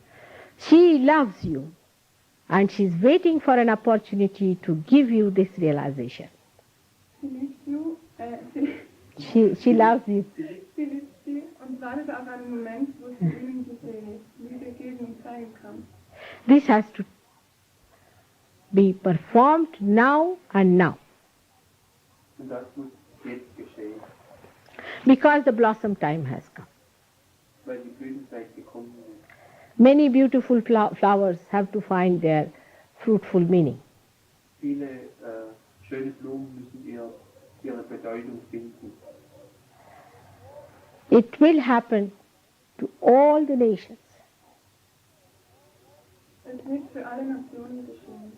She loves you and she is waiting for an opportunity to give you this realization. Sie liebt She loves you. sie liebt sie und wartet auf einen Moment, wo sie ihnen diese Liebe geben und zeigen kann. This has to be performed now and now Und das muss jetzt geschehen, because the blossom time has come. weil die Blütenzeit gekommen ist. Many beautiful flowers have to find their fruitful meaning. Viele schöne Blumen müssen ihre Bedeutung finden. It will happen to all the nations. Es wird für alle Nationen geschehen.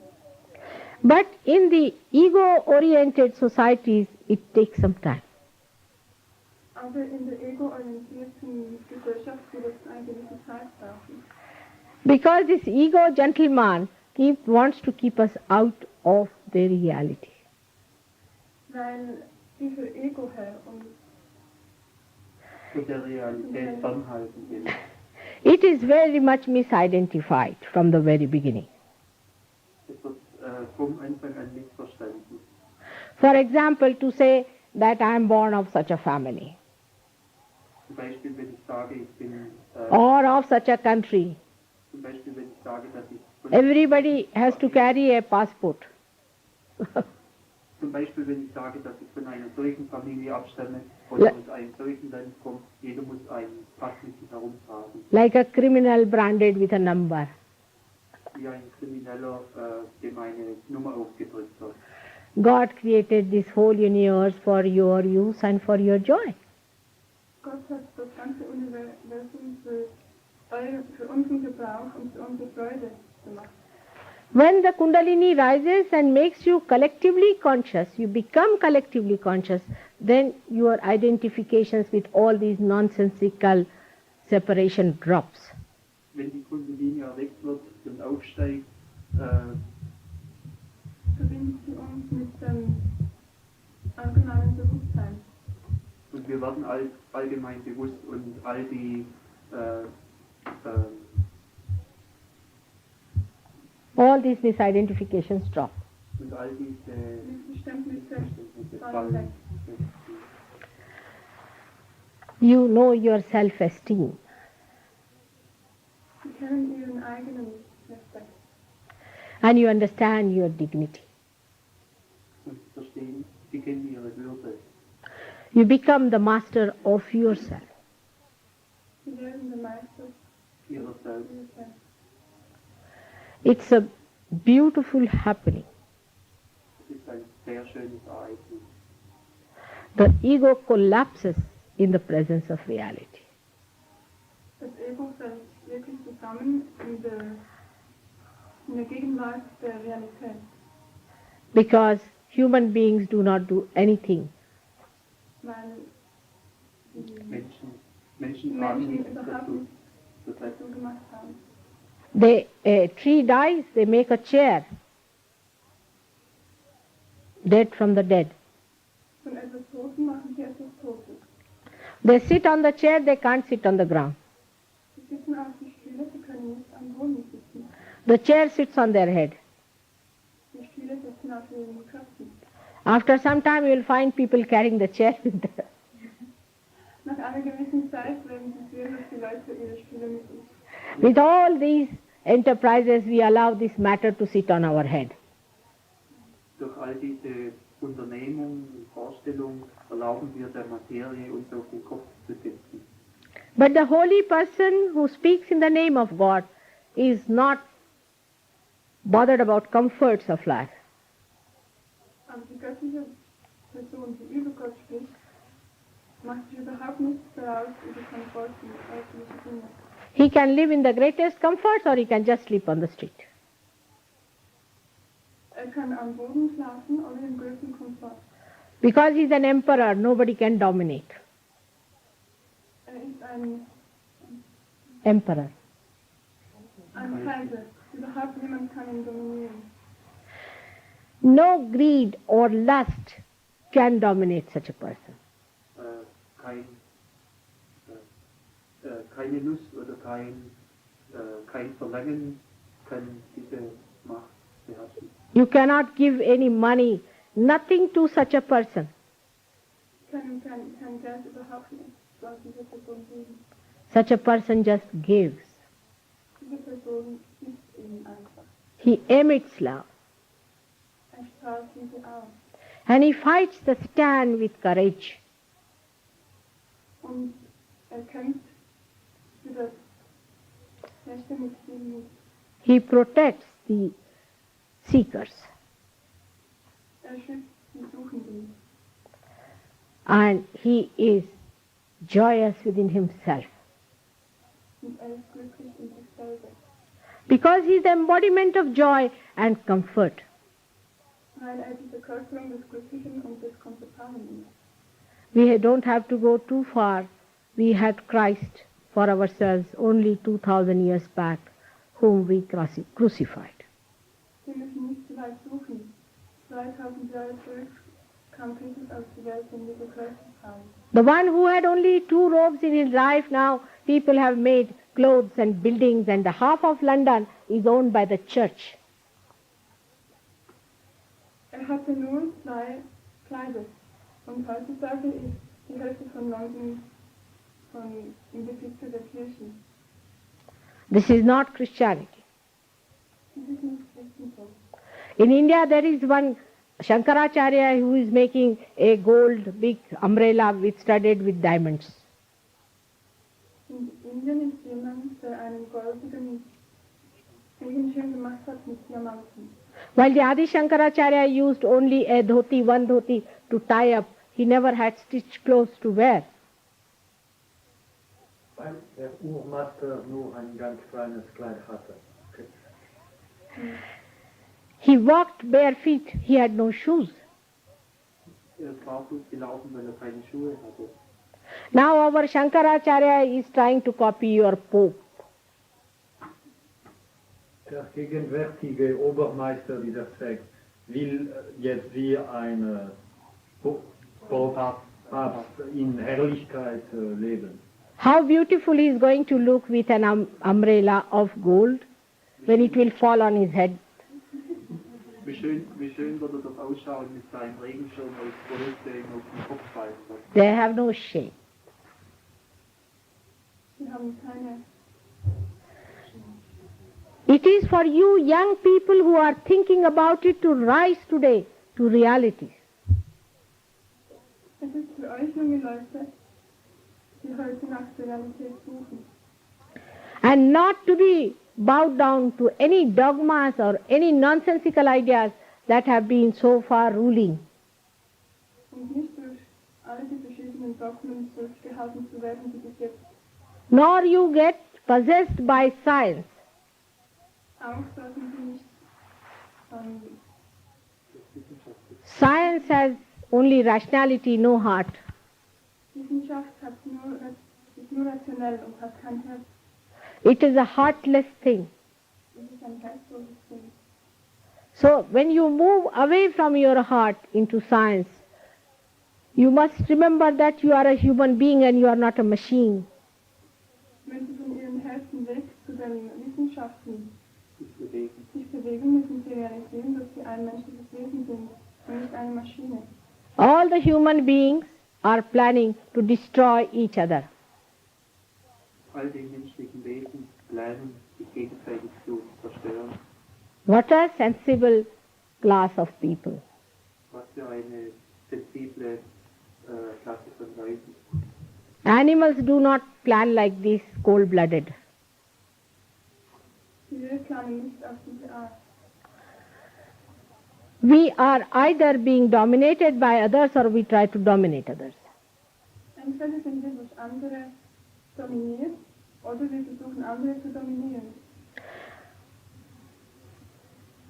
But in the ego-oriented societies, it takes some time. Aber in der ego-orientierten Gesellschaft wird es eine gewisse Zeit brauchen. Because this ego gentleman wants to keep us out of the reality. Weil dieser Ego-Herr uns Von der Realität fernhalten will. It is very much misidentified from the very beginning. Es wird vom Anfang an missverstanden. For example, to say that I am born of such a family. Zum Beispiel, wenn ich sage, ich bin, or of such a country. zum Beispiel, wenn ich sage, dass ich von, Everybody has to carry a passport. zum Beispiel, wenn ich sage, dass ich von einer solchen Familie abstamme Le- oder aus einem solchen Land komme, jeder muss einen Pass mit sich herumtragen. Like a criminal branded with a number. Wie ein Krimineller, dem eine Nummer aufgedrückt wird. God created this whole universe for your use and for your joy. Gott hat das ganze Universum für unseren Gebrauch und für unsere Freude gemacht. When the Kundalini rises and makes you collectively conscious, you become collectively conscious, then your identifications with all these nonsensical separation drops. Wenn die Kundalini erweckt wird und aufsteigt, Verbindet sie uns mit dem allgemeinen Bewusstsein. und wir werden allgemein bewusst und all die All these misidentifications drop. und all diese Missverständnisse fallen fallen. weg. You know your self-esteem. Sie kennen ihren eigenen Respekt. And you understand your dignity. Und verstehen, sie kennen ihre Würde. You become the master of yourself. Sie werden der Meister Ihrer selbst. ihres Selbst. It's a beautiful happening. Es ist ein sehr schönes Ereignis. The ego collapses in the presence of reality. Das Ego fällt wirklich zusammen in der Gegenwart der Realität. Because human beings do not do anything. Weil die Menschen haben Menschen nichts überhaupt dazu. nichts dazu gemacht haben. A tree dies, they make a chair. Dead from the dead. Von etwas Toten machen sie etwas Totes. They sit on the chair, they can't sit on the ground. Sie sitzen auf die Stühle, sie können nicht am Boden sitzen. The chair sits on their head. Die Stühle sitzen auf ihren Köpfen. After some time you will find people carrying the chair with them. Nach einer gewissen Zeit werden sie sehen, dass die Leute ihre Stühle mit sich. With all these enterprises, we allow this matter to sit on our head. Durch all diese Unternehmungen und Vorstellungen erlauben wir der Materie, uns auf den Kopf zu setzen. But the holy person who speaks in the name of God is not bothered about comforts of life. Aber die göttliche Person, die über Gott spricht, macht sich überhaupt nichts daraus über Komfort und äußerliche Dinge. He can live in the greatest comforts or he can just sleep on the street. Kann am Boden schlafen oder im größten Komfort. Because he's an emperor, nobody can dominate. Ist ein Emperor. Kaiser. Überhaupt niemand kann ihn dominieren. No greed or lust can dominate such a person. Keine Lust oder kein Verlangen kann diese Macht beherrschen. You cannot give any money, nothing to such a person. Kann Geld überhaupt nicht aus dieser Person geben. Such a person just gives. Diese Person ist ihm einfach. He emits love. Strahlt Liebe aus. And he fights the stand with courage. Und kämpft für das Rechte mit viel Mut. He protects the seekers. Schützt die Suchenden. And he is joyous within himself. Und ist glücklich in sich selber. Because he is the embodiment of joy and comfort. Weil die Verkörperung des Glücklichen und des Komfortablen ist. We don't have to go too far. We had Christ for ourselves only 2000 years back, whom we crucified. Wir müssen nicht zu weit suchen. 2000 Jahre zurück kam Christus auf die Welt, den wir gekreuzigt haben. The one who had only 2 robes in his life, now people have made clothes and buildings, and the half of London is owned by the church. Hatte nur 2 Kleider. Und heutzutage ist die Hälfte von London im Besitze der Kirchen. This is not Christianity. Das ist nicht Christentum. In India there is one Shankaracharya who is making a gold big umbrella with studded with diamonds. In Indien ist jemand, der einen goldenen Regenschirm gemacht hat mit Diamanten. While the Adi Shankaracharya used only a dhoti, one dhoti to tie up, he never had stitched clothes to wear. Weil der Urmaster nur ein ganz kleines Kleid hatte. He walked bare feet, he had no shoes. Ist barfuß gelaufen, weil keine Schuhe hatte. Now our Shankaracharya is trying to copy your Pope. Der gegenwärtige Obermeister, wie das sagt, will jetzt wie ein Papst in Herrlichkeit leben. How beautiful he is going to look with an umbrella of gold when it will fall on his head. Wie schön wird er doch ausschauen mit seinem Regenschirm aus Gold, der ihm auf den Kopf fallen wird. They have no shame. Sie haben keine. It is for you young people who are thinking about it to rise today to reality. Es ist für euch junge Leute, die heute nach der Realität suchen. And not to be bowed down to any dogmas or any nonsensical ideas that have been so far ruling. Und nicht durch alle die verschiedenen Dogmen zurückgehalten zu werden, die bis jetzt Nor you get possessed by science. auch sollten sie nicht Science has only rationality, no heart. Wissenschaft ist nur rationell und hat kein Herz. It is a heartless thing. Es ist ein herzloses Ding. So when you move away from your heart into science, you must remember that you are a human being and you are not a machine. Wenn sie von ihren Herzen weg zu den Wissenschaften Bewegen. sich bewegen, müssen sie realisieren, dass sie ein menschliches Wesen sind und nicht eine Maschine. All the human beings are planning to destroy each other. All die menschlichen Wesen planen, sich gegenseitig zu zerstören. What a sensible class of people. Was für eine sensible Klasse von Leuten. Animals do not plan like this cold-blooded. Wir planen nicht auf diese Art. We are either being dominated by others or we try to dominate others. Entweder sind wir durch andere dominiert oder wir versuchen andere zu dominieren.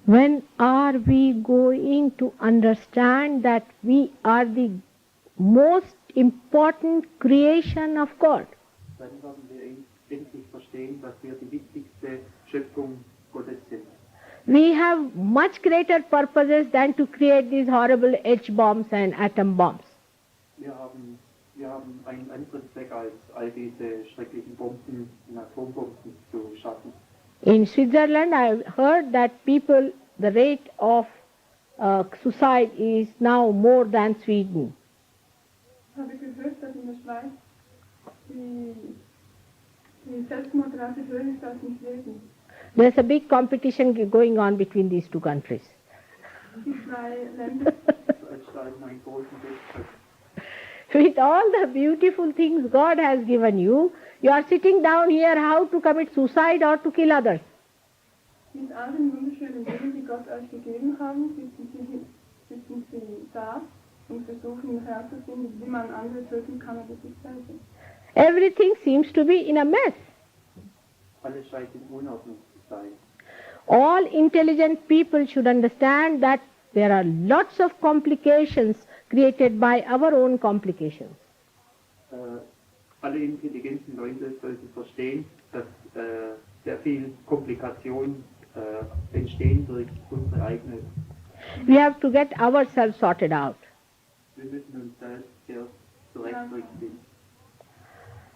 When are we going to understand that we are the most important creation of God? Dann werden wir endlich verstehen, dass wir die wichtigste Schöpfung Gottes sind. We have much greater purposes than to create these horrible H-bombs and atom bombs. Wir haben einen anderen Zweck als all diese schrecklichen Bomben und Atombomben zu schaffen. In Switzerland, I heard that people, the rate of suicide is now more than Sweden. Habe ich gehört, dass in der Schweiz die Selbstmordrate höher ist als in Schweden. There's a big competition going on between these two countries. Die zwei Länder, Es steigt einen großen Wettbewerb. With all the beautiful things God has given you, you are sitting down here how to commit suicide or to kill others. mit all den wunderschönen Dingen, die Gott euch gegeben haben, sitzen sie da und versuchen herauszufinden, wie man andere töten kann oder sich selbst. Everything seems to be in a mess. Alles scheint in Unordnung zu sein. All intelligent people should understand that there are lots of complications created by our own complications. Alle intelligenten Leute sollten verstehen, dass sehr viel Komplikationen entstehen durch unsere eigene. We have to get ourselves sorted out. Wir müssen uns selbst erst zurechtrücken.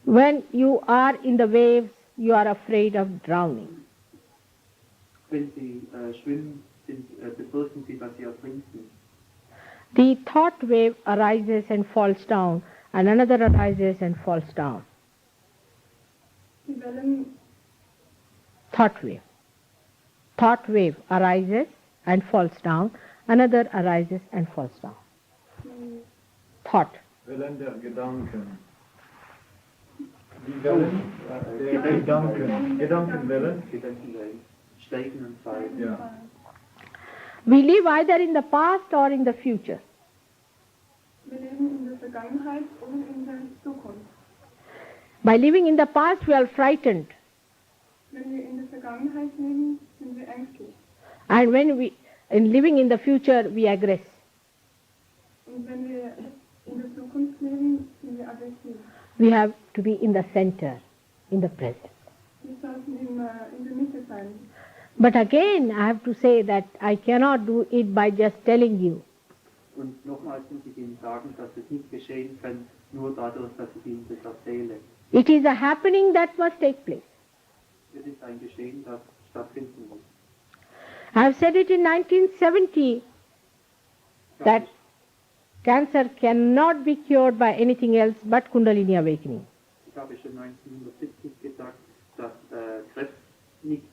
When you are in the waves, you are afraid of drowning. Wenn Sie schwimmen, befürchten Sie, dass Sie ertrinken. The thought wave arises and falls down, and another arises and falls down. Wellen, Thought wave. Thought wave arises and falls down. Another arises and falls down. die Thought. Wellen der Gedanken. Die Wellen der Gedanken. Gedankenwellen. Gedankenwellen steigen und fallen. Ja. We live either in the past or in the future. Wir leben in der Vergangenheit oder in der Zukunft. By living in the past, we are frightened. Wenn wir in der Vergangenheit leben, sind wir ängstlich. And in living in the future, we aggress. Und wenn wir in der Zukunft leben, sind wir aggressiv. We have to be in the center, in the present. Wir sollten immer in der Mitte sein. But again, I have to say that I cannot do it by just telling you. Und nochmals muss ich Ihnen sagen, dass es nicht geschehen kann, nur dadurch, dass ich Ihnen das erzähle. It is a happening that must take place. Es ist ein Geschehen, das stattfinden muss. I have said it in 1970 that cancer cannot be cured by anything else but Kundalini awakening. Ich habe schon 1970 gesagt, dass Krebs nicht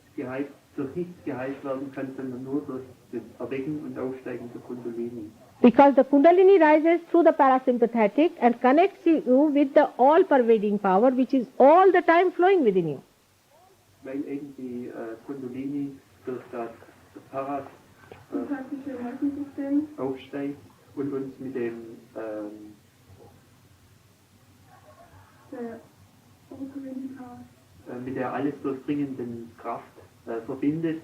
durch nichts geheilt werden kann, sondern nur durch das Erwecken und Aufsteigen der Kundalini. Because the Kundalini rises through the parasympathetic and connects you with the all-pervading power which is all the time flowing within you. Weil eben die Kundalini durch das Sympathische Nervensystem aufsteigt und uns mit dem der overpervading power. mit der alles durchdringenden Kraft verbindet.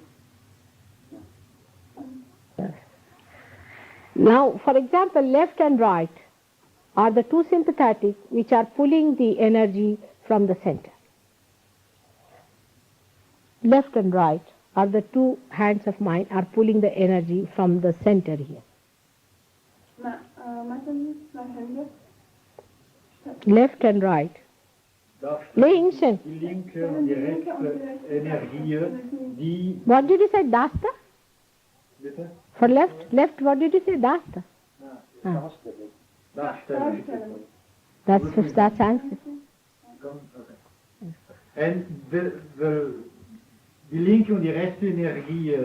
Now, for example, left and right are the two sympathetic which are pulling the energy from the center. Left and right are the two hands of mine are pulling the energy from the center here. Zwei Hände. Left and right. Links and... Die linke und die rechte Energie, die... What did you say, Dasta? Bitte? For left, what did you say, Dasta? Darstellen. That's answer. En die linke und die rechte Energie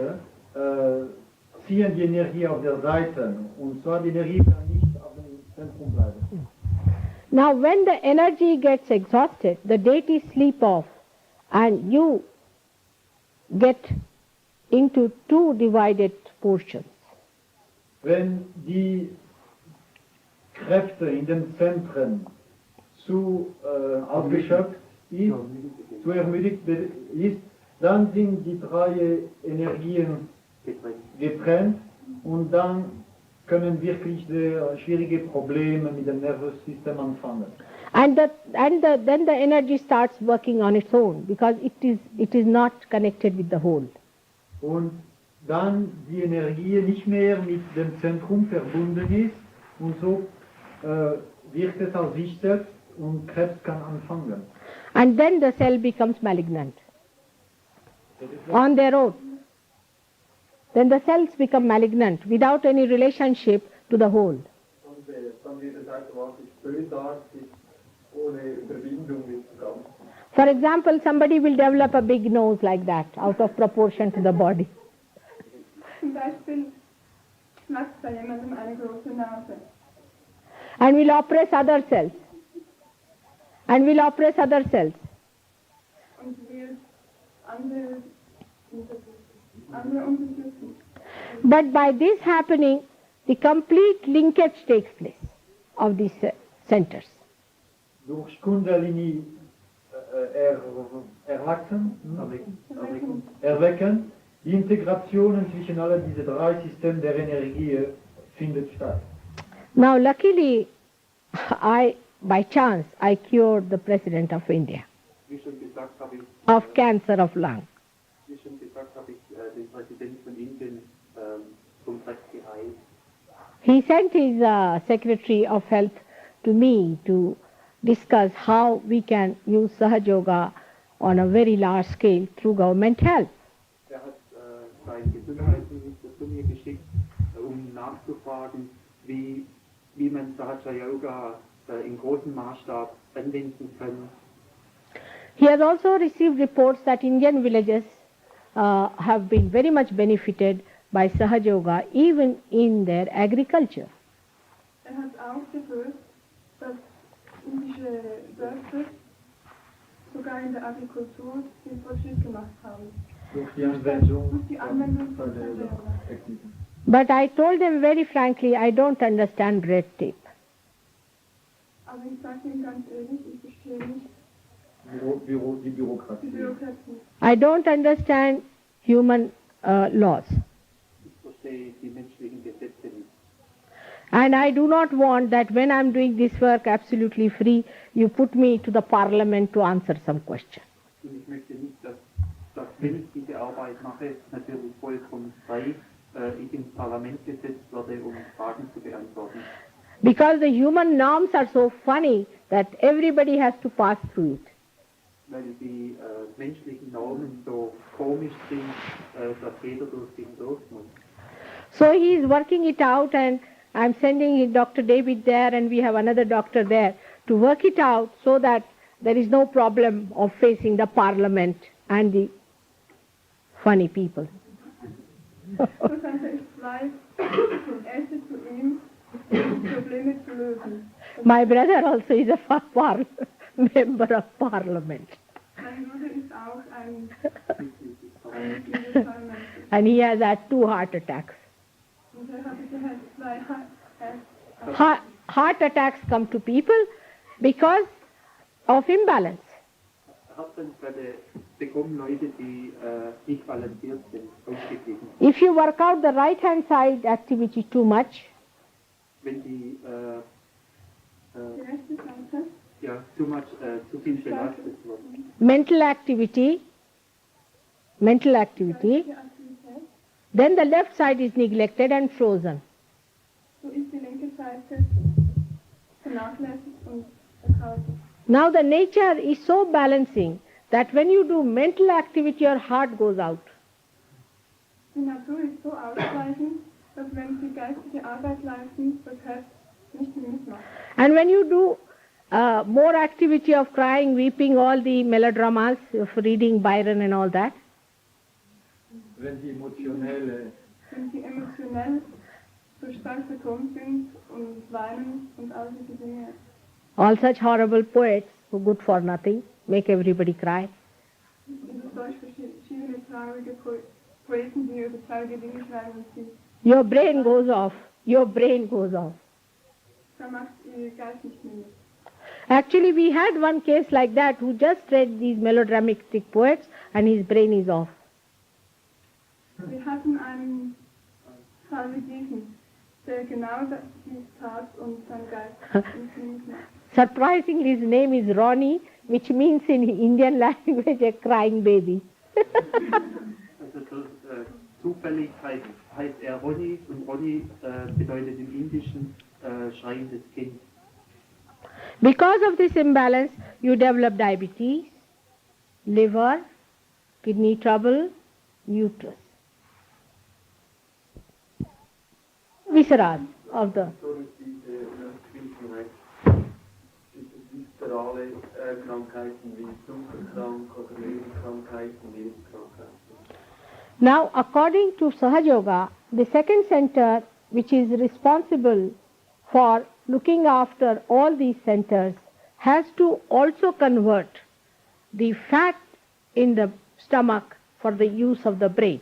ziehen die Energie auf der Seite. Und zwar die Energie kann nicht auf dem Zentrum bleiben. Now, when the energy gets exhausted, the deities sleep off and you get into two divided portions. Wenn die Kräfte in den Zentren zu ausgeschöpft ist, zu ermüdet ist, dann sind die drei Energien getrennt und dann können wirklich sehr schwierige Probleme mit dem Nervensystem anfangen. And then the energy starts working on its own because it is not connected with the whole. Und dann die Energie nicht mehr mit dem Zentrum verbunden ist und so wirkt es auf sich selbst und Krebs kann anfangen. And then the cell becomes malignant on their own. Then the cells become malignant without any relationship to the whole. Dann wird es automatisch bösartig, ohne Verbindung mit dem Ganzen. For example, somebody will develop a big nose like that, out of proportion to the body. Zum Beispiel wächst bei jemandem eine große Nase. And will oppress other cells. And will oppress other cells. Und wird andere unterstützen. But by this happening, the complete linkage takes place of these centers. Durch Kundalini erwecken, die Integrationen zwischen all diese drei Systemen der Energie findet statt. Now, luckily, by chance, I cured the President of India Wie schon gesagt habe ich, of cancer of lung. wie schon gesagt habe ich den Präsidenten von Indien vom Krebs geheilt. He sent his Secretary of Health to me to discuss how we can use SahajaYoga on a very large scale through government help. Er hat seinen Gesundheitsminister zu mir geschickt, um nachzufragen, wie man SahajaYoga in großem Maßstab anwenden kann. He has also received reports that Indian villages have been very much benefited by SahajaYoga, even in their agriculture. Hat auch gehört, dass indische Dörfer sogar in der Agrikultur den Fortschritt gemacht haben. Durch die Anwendung Durch die Anwendung von SahajaYoga. SahajaYoga. But I told them very frankly, I don't understand red tape. Aber ich sage Ihnen ganz ehrlich, ich verstehe nicht Die Bürokratie. die Bürokratie. I don't understand human laws. Ich verstehe die menschlichen Gesetze nicht. And I do not want that when I'm doing this work absolutely free, you put me to the parliament to answer some question. Und ich möchte nicht, dass wenn ich diese Arbeit mache, natürlich vollkommen frei, ich ins Parlament gesetzt werde, um Fragen zu beantworten. Because the human norms are so funny that everybody has to pass through it. Weil die menschlichen Normen so komisch sind, dass jeder durch sie durch muss. So he is working it out, and I'm sending Dr. David there, and we have another doctor there to work it out so that there is no problem of facing the parliament and the funny people. So sende ich zwei Ärzte zu ihm, um die Probleme zu lösen. My brother also is a member of parliament, Mein Bruder ist auch ein Mitglied des Parlaments. and he has had 2 heart attacks. Und hatte zwei Heart attacks come to people because of imbalance. Herzinfälle bekommen Leute, die nicht balanciert sind, ausgeglichen. If you work out the right hand side activity too much, Wenn die die rechte Seite ja, zu viel belastet werden. mental activity, die Aktivität, then the left side is neglected and frozen. so ist die linke Seite vernachlässigt und erkaltet. Now the nature is so balancing that when you do mental activity, your heart goes out. Die Natur ist so ausgleichend, dass wenn sie geistige Arbeit leisten, das Herz nicht mehr mitmacht. And when you do more activity of crying, weeping, all the melodramas of reading Byron and all that, Wenn sie emotionell Wenn sie emotionell so stark betont sind und weinen und all diese Dinge. all such horrible poets who good for nothing, make everybody cry. Dieses Deutsch verschiedene traurige Poeten, die über traurige Dinge schreiben und sie, Your brain goes off. Your brain goes off. da macht ihr Geist nicht mehr mit. Actually, we had one case like that who just read these melodramatic poets and his brain is off. Wir hatten einen Fall wie diesen, der genau dies tat und sein Geist nicht mehr. Surprisingly, his name is Ronnie, which means in Indian language a crying baby. Also zufällig heißt er Ronny und Ronny bedeutet im Indischen schreiendes Kind. Because of this imbalance, you develop diabetes, liver, kidney trouble, uterus. Visceras of the. So dass diese Unausgeglichenheit, diese viszerale Krankheiten wie Zuckerkrank oder Leberkrankheiten, Lebenskrankheiten. Now, according to SahajaYoga, the second center, which is responsible for looking after all these centers, has to also convert the fat in the stomach for the use of the brain.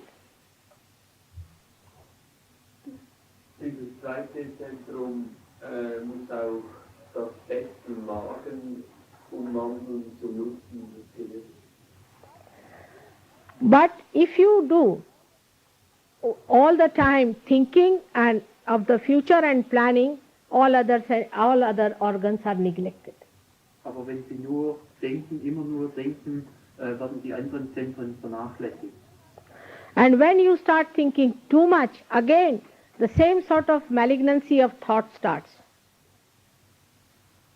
Dieses zweite Zentrum muss auch das Fett im Magen umwandeln zum Nutzen des Gehirns. But if you do all the time thinking and of the future and planning, all other organs are neglected. Aber wenn sie nur denken, immer nur denken, werden die anderen Zentren vernachlässigt. And when you start thinking too much, again, the same sort of malignancy of thought starts.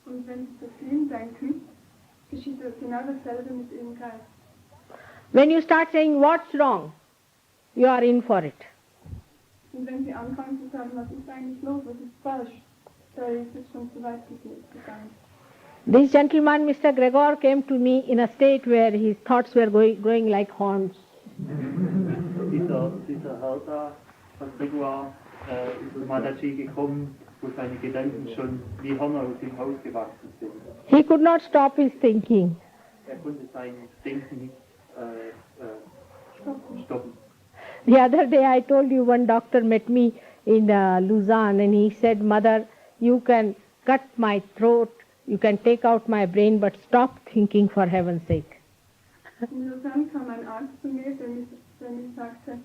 Und wenn sie zu viel denken, geschieht genau dasselbe mit ihrem Geist. When you start saying, what's wrong? You are in for it. Und wenn sie anfangen zu sagen, was ist eigentlich los, was ist falsch, da ist es schon zu weit gegangen. This gentleman, Mr. Gregor, came to me in a state where his thoughts were growing like horns. Dieser Herr da, von Gregor, ist zu Mataji gekommen, wo seine Gedanken schon wie Hörner aus dem Haus gewachsen sind. He could not stop his thinking. Konnte sein Denken nicht stoppen. The other day I told you one doctor met me in Lausanne and he said, Mother, you can cut my throat, you can take out my brain, but stop thinking for heaven's sake. In Lausanne kam ein Arzt zu mir, der mir sagte,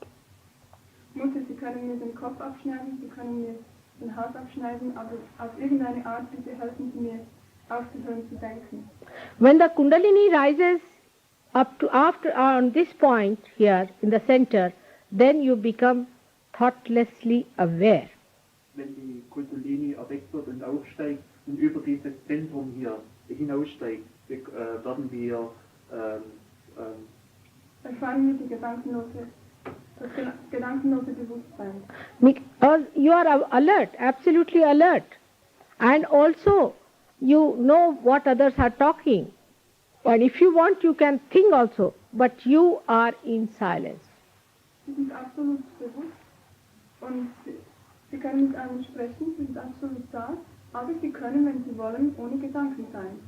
Mutter, Sie können mir den Kopf abschneiden, Sie können mir den Hals abschneiden, aber auf irgendeine Art bitte helfen Sie mir aufzuhören zu denken. When the Kundalini rises up to after on this point here in the center, then you become thoughtlessly aware. Wenn die Kundalini erweckt wird und aufsteigt und über dieses Zentrum hier hinaussteigt, werden wir erfahren wir das gedankenlose Bewusstsein. Because you are alert, absolutely alert. And also you know what others are talking. And if you want, you can think also, but you are in silence. Sie sind absolut bewusst und Sie können mit einem sprechen, Sie sind absolut da, aber Sie können, wenn Sie wollen, ohne Gedanken sein.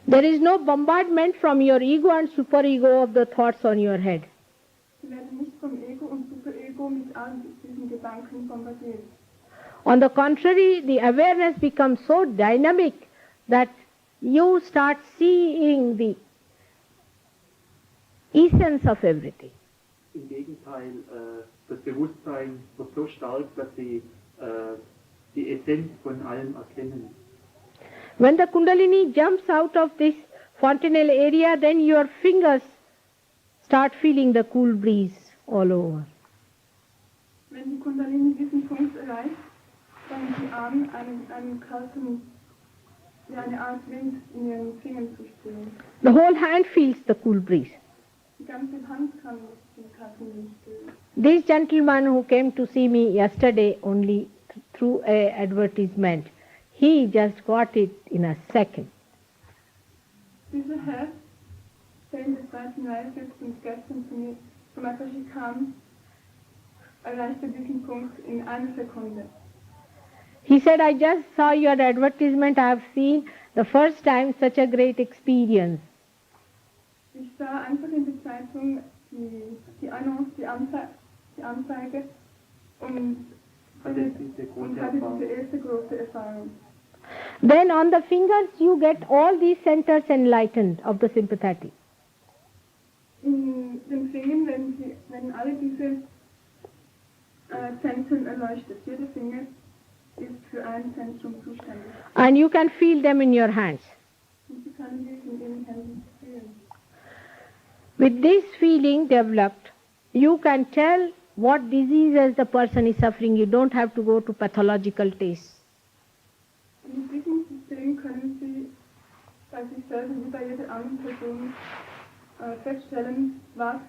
There is no bombardment from your ego and superego of the thoughts on your head. Sie werden nicht vom Ego und Superego mit all diesen Gedanken bombardiert. On the contrary, the awareness becomes so dynamic that you start seeing the essence of everything. Im Gegenteil, das Bewusstsein wird so stark, dass Sie die Essenz von allem erkennen. When the Kundalini jumps out of this fontanelle area, then your fingers start feeling the cool breeze all over. Wenn die Kundalini diesen Punkt erreicht, dann die Arme einen kalten, wie eine Art Wind in ihren Fingern zu spüren. The whole hand feels the cool breeze. Die ganze Hand kann den kalten Wind spüren. This gentleman who came to see me yesterday only through a advertisement, he just got it in a second. Dieser Herr, der in der zweiten Reihe sitzt und gestern zu mir vom Mataji kam, erreichte diesen Punkt in einer Sekunde. He said, I just saw your advertisement, I have seen the first time such a great experience. Ich sah einfach in der Zeitung die Annonce, die Anzeige und hatte diese erste große Erfahrung. Then on the fingers you get all these centers enlightened of the sympathetic. In den Fingern werden alle diese Zentren erleuchtet. Jeder Finger ist für ein Zentrum zuständig. And you can feel them in your hands. Und Sie können dies in Ihren Händen fühlen. With this feeling developed, you can tell what diseases the person is suffering. You don't have to go to pathological tests. Mit diesem System können Sie bei sich selber wie bei jeder anderen Person feststellen, was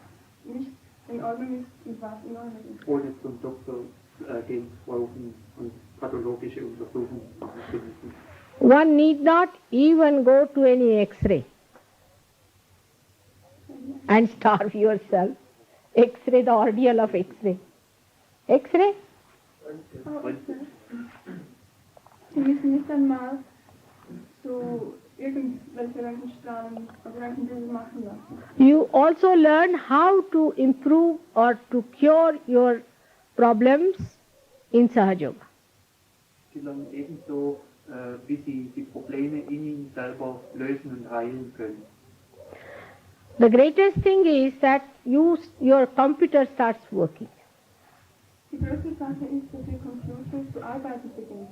nicht in Ordnung ist und was in Ordnung ist. Ohne zum Doktor gehen zu brauchen und pathologische Untersuchungen machen zu müssen. One need not even go to any X-ray and starve yourself. X-ray, the ordeal of X-ray. X-ray? Sie müssen nicht einmal so irgendwelche Röntgenstrahlen oder Röntgenbilder machen lassen. You also learn how to improve or to cure your problems in SahajaYoga. Sie lernen ebenso, wie Sie die Probleme in Ihnen selber lösen und heilen können. The greatest thing is that your computer starts working. Die größte Sache ist, dass Ihr Computer zu arbeiten beginnt.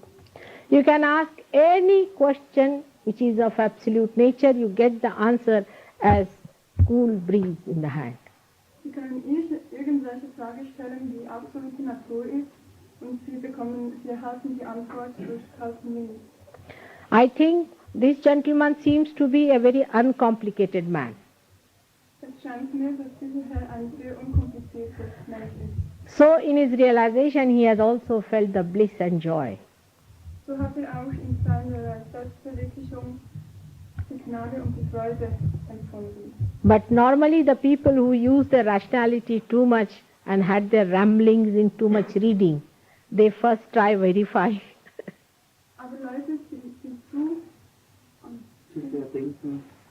You can ask any question which is of absolute nature, you get the answer as cool breeze in the hand. Sie können irgendwelche Frage stellen, die absolute Natur ist, und Sie erhalten die Antwort durch kalten Wind. I think this gentleman seems to be a very uncomplicated man. Es scheint mir, dass dieser Herr ein sehr unkomplizierter Mensch ist. So in his realization he has also felt the bliss and joy. So hat auch in seiner Selbstverwirklichung die Gnade und die Freude empfunden. But normally the people who use their rationality too much and had their ramblings in too much reading, they first try verify. Aber Leute, die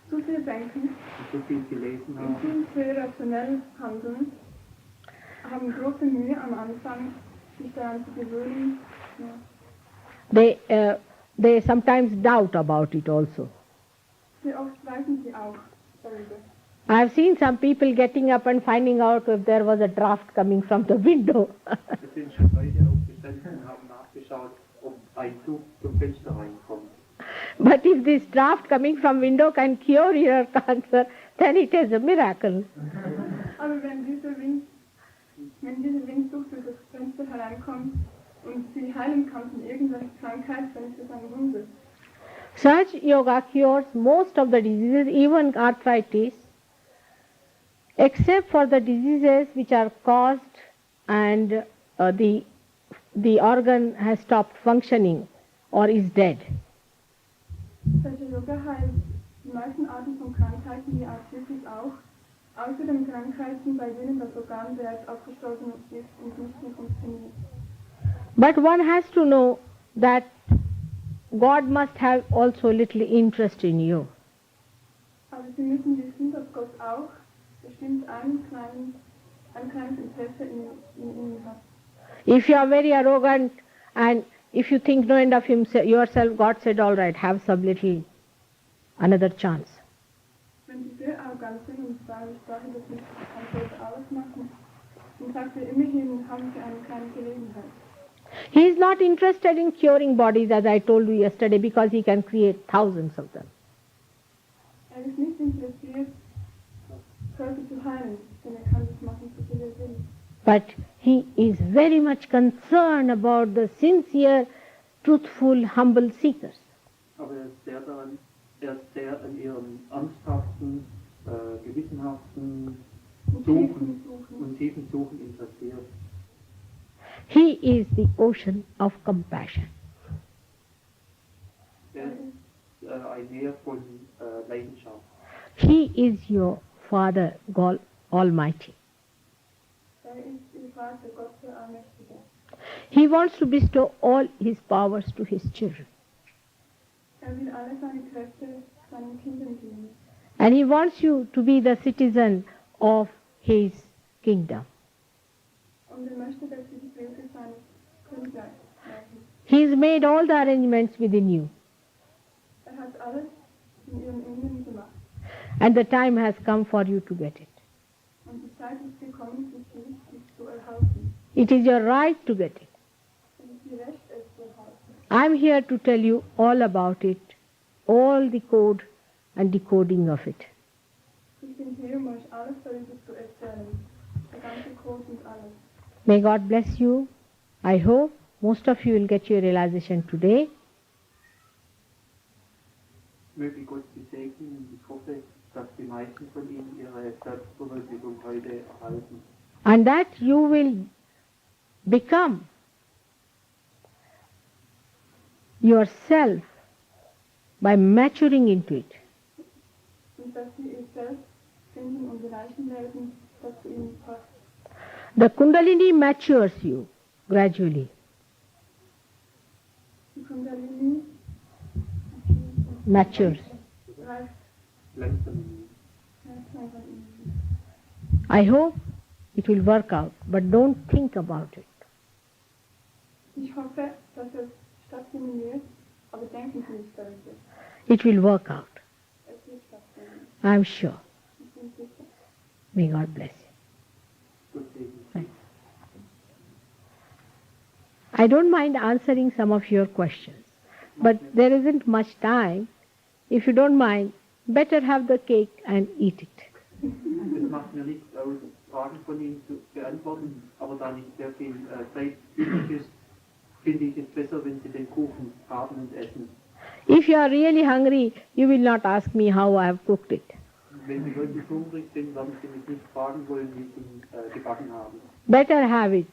zu sehr denken zu viel gelesen und haben, zu sehr rationell handeln, haben große Mühe am Anfang, sich daran zu gewöhnen. Ja. They sometimes doubt about it also. Sehr oft zweifeln sie auch darüber. I have seen some people getting up and finding out if there was a draft coming from the window. es sind schon Leute aufgestanden und haben nachgeschaut, ob ein Zug zum Fenster reinkommt. But if this draft coming from window can cure your cancer, then it is a miracle. Aber wenn dieser Winddruck durch das Fenster hereinkommt und sie heilen kann von irgendwelcher Krankheit, dann ist das ein Wunder. SahajaYoga cures most of the diseases, even arthritis, except for the diseases which are caused and the organ has stopped functioning or is dead. SahajaYoga heilt die meisten Arten von Krankheiten, wie Arthritis auch, außer den Krankheiten, bei denen das Organwert abgestorben ist und nicht mehr funktioniert. But one has to know that God must have also little interest in you. Aber Sie müssen wissen, dass Gott auch bestimmt ein kleines Interesse in Ihnen hat. If you are very arrogant and if you think no end of yourself, God said, all right, have some little, another chance. Wenn Sie sehr arrogant sind und sagen, ich brauche das nicht, ich kann das alles machen, dann sagt er immerhin, haben Sie eine kleine Gelegenheit. He is not interested in curing bodies, as I told you yesterday, because he can create thousands of them. Er ist nicht interessiert, Körper zu heilen, denn er kann das machen, so viel er will. But he is very much concerned about the sincere, truthful, humble seekers. Aber er ist sehr an ihren ernsthaften, gewissenhaften Suchen und tiefen Suchen interessiert. He is the ocean of compassion. Er ist ein Meer von Leidenschaft. He is your Father, God Almighty. Er ist Ihr Vater, Gott der Allmächtige. He wants to bestow all his powers to his children. Er will alle seine Kräfte seinen Kindern geben. And he wants you to be the citizen of his kingdom. Und er möchte, dass Sie die Bürger seines Königreichs werden. He has made all the arrangements within you. Er hat alles in Ihrem Inneren gemacht. And the time has come for you to get it. Und die Zeit ist gekommen, für Sie, dies zu erhalten. It is your right to get it. Es ist Ihr Recht, es zu erhalten. I am here to tell you all about it, all the code and decoding of it. Ich bin hier, um euch alles darüber zu erzählen. Der ganze Code und alles. May God bless you. I hope most of you will get your realization today. Möge Gott Sie segnen und ich hoffe, dass die meisten von Ihnen ihre Selbstverwirklichung heute erhalten. And that you will become yourself by maturing into it. Und dass Sie Ihr Selbst finden und erreichen werden, das zu Ihnen passt. The Kundalini matures you gradually. Die Kundalini Matures. reift Langsam. langsam in Ihnen. I hope it will work out, but don't think about it. Ich hoffe, dass es stattfinden wird, aber denken Sie nicht darüber. It will work out. Es wird stattfinden. I am sure. Ich bin sicher. May God bless you. Gott segne Sie. Thanks. I don't mind answering some of your questions, but there isn't much time. If you don't mind, better have the cake and eat it. Es macht mir nichts aus, Fragen von Ihnen zu beantworten, aber da nicht sehr viel Zeit übrig ist, finde ich es besser, wenn Sie den Kuchen haben und essen. If you are really hungry, you will not ask me how I have cooked it. Wenn Sie wirklich hungrig sind, werden Sie mich nicht fragen wollen, wie Sie ihn gebacken haben. Better have it.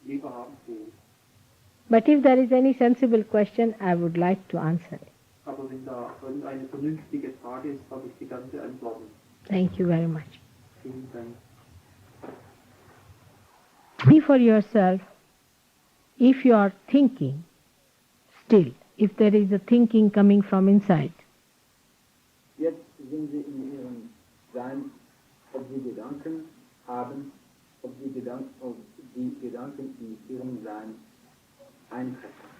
Lieber haben Sie es. But if there is any sensible question, I would like to answer it. aber wenn da irgendeine vernünftige Frage ist, habe ich die ganze beantworten. Thank you very much. Vielen Dank. See for yourself if you are thinking still, if there is a thinking coming from inside. Jetzt sind Sie in Ihrem Sein, ob Sie Gedanken haben, ob die Gedanken in Ihrem Sein eintreffen.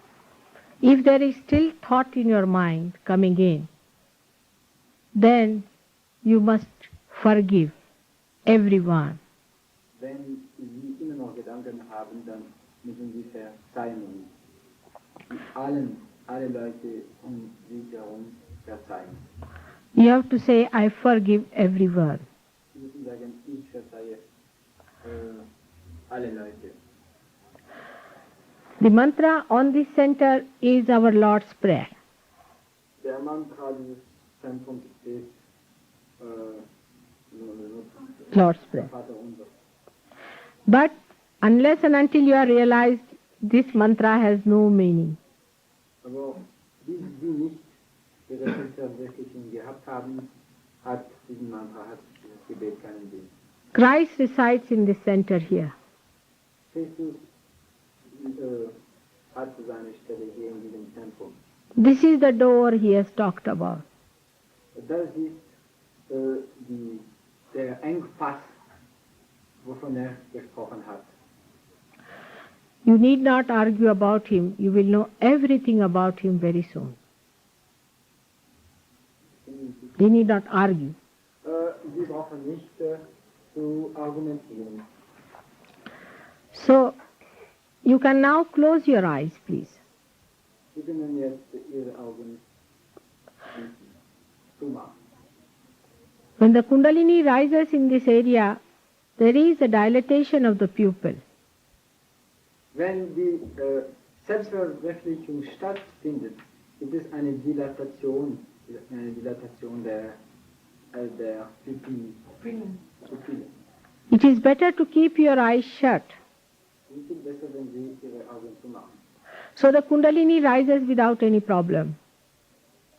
If there is still thought in your mind coming in, then you must forgive everyone. Wenn Sie immer noch Gedanken haben, dann müssen Sie verzeihen und alle Leute um Sie herum verzeihen. You have to say, I forgive everyone. Sie müssen sagen, ich verzeihe alle Leute. The mantra on this center is our Lord's Prayer. Der Mantra dieses Zentrums ist Lord's Prayer. Vater unser. But unless and until you are realized, this mantra has no meaning. Aber bis Sie nicht Ihre Selbstverwirklichung gehabt haben, hat dieses Gebet keinen Sinn. Christ resides in the center here. Christus hat seine Stelle hier in diesem Zentrum. This is the door he has talked about. Das ist der Engpass, wovon gesprochen hat. You need not argue about him. You will know everything about him very soon. You need not argue. Sie brauchen nicht zu argumentieren. So, you can now close your eyes, please. Sie können jetzt Ihre Augen zumachen. When the Kundalini rises in this area, there is a dilatation of the pupil. Wenn die Selbstverwirklichung stattfindet, gibt es eine Dilatation der Pupillen. It is better to keep your eyes shut. Es ist viel besser, wenn Sie Ihre Augen zumachen, So the Kundalini rises without any problem.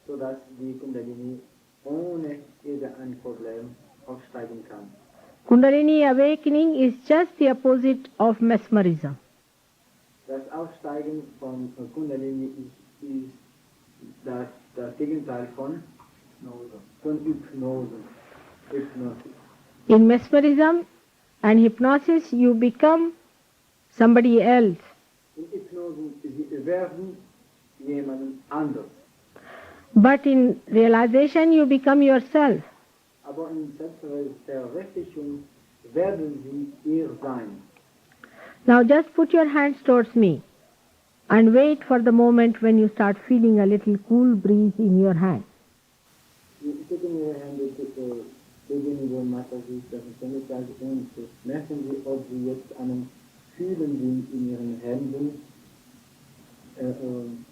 sodass die Kundalini ohne irgendein Problem aufsteigen kann. Kundalini awakening is just the opposite of mesmerism. Das Aufsteigen von Kundalini ist das Gegenteil von Hypnose. In mesmerism and hypnosis, you become somebody else. In Hypnose, Sie werden jemand anders. But in realization, you become yourself. Aber in Selbstverwirklichung werden Sie ihr sein. Now just put your hands towards me and wait for the moment when you start feeling a little cool breeze in your hand. Sie stecken Ihre Hände gegenüber Matasis, das ist eine Zeit, und merken Sie, ob Sie jetzt einen kühlen Wind in Ihren Händen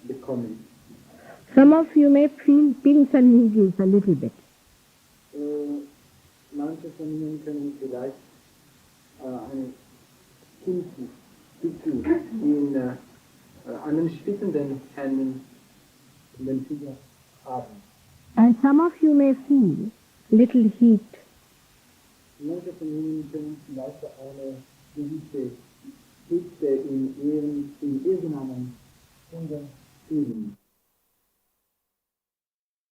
bekommen. Some of you may feel pins and needles a little bit. Manche von Ihnen können vielleicht eine Pinzel an den spitzenden Händen in den Fingern haben. And some of you may feel little heat. Manche von Ihnen können vielleicht eine gewisse Hitze in irgendeinem Finger fühlen.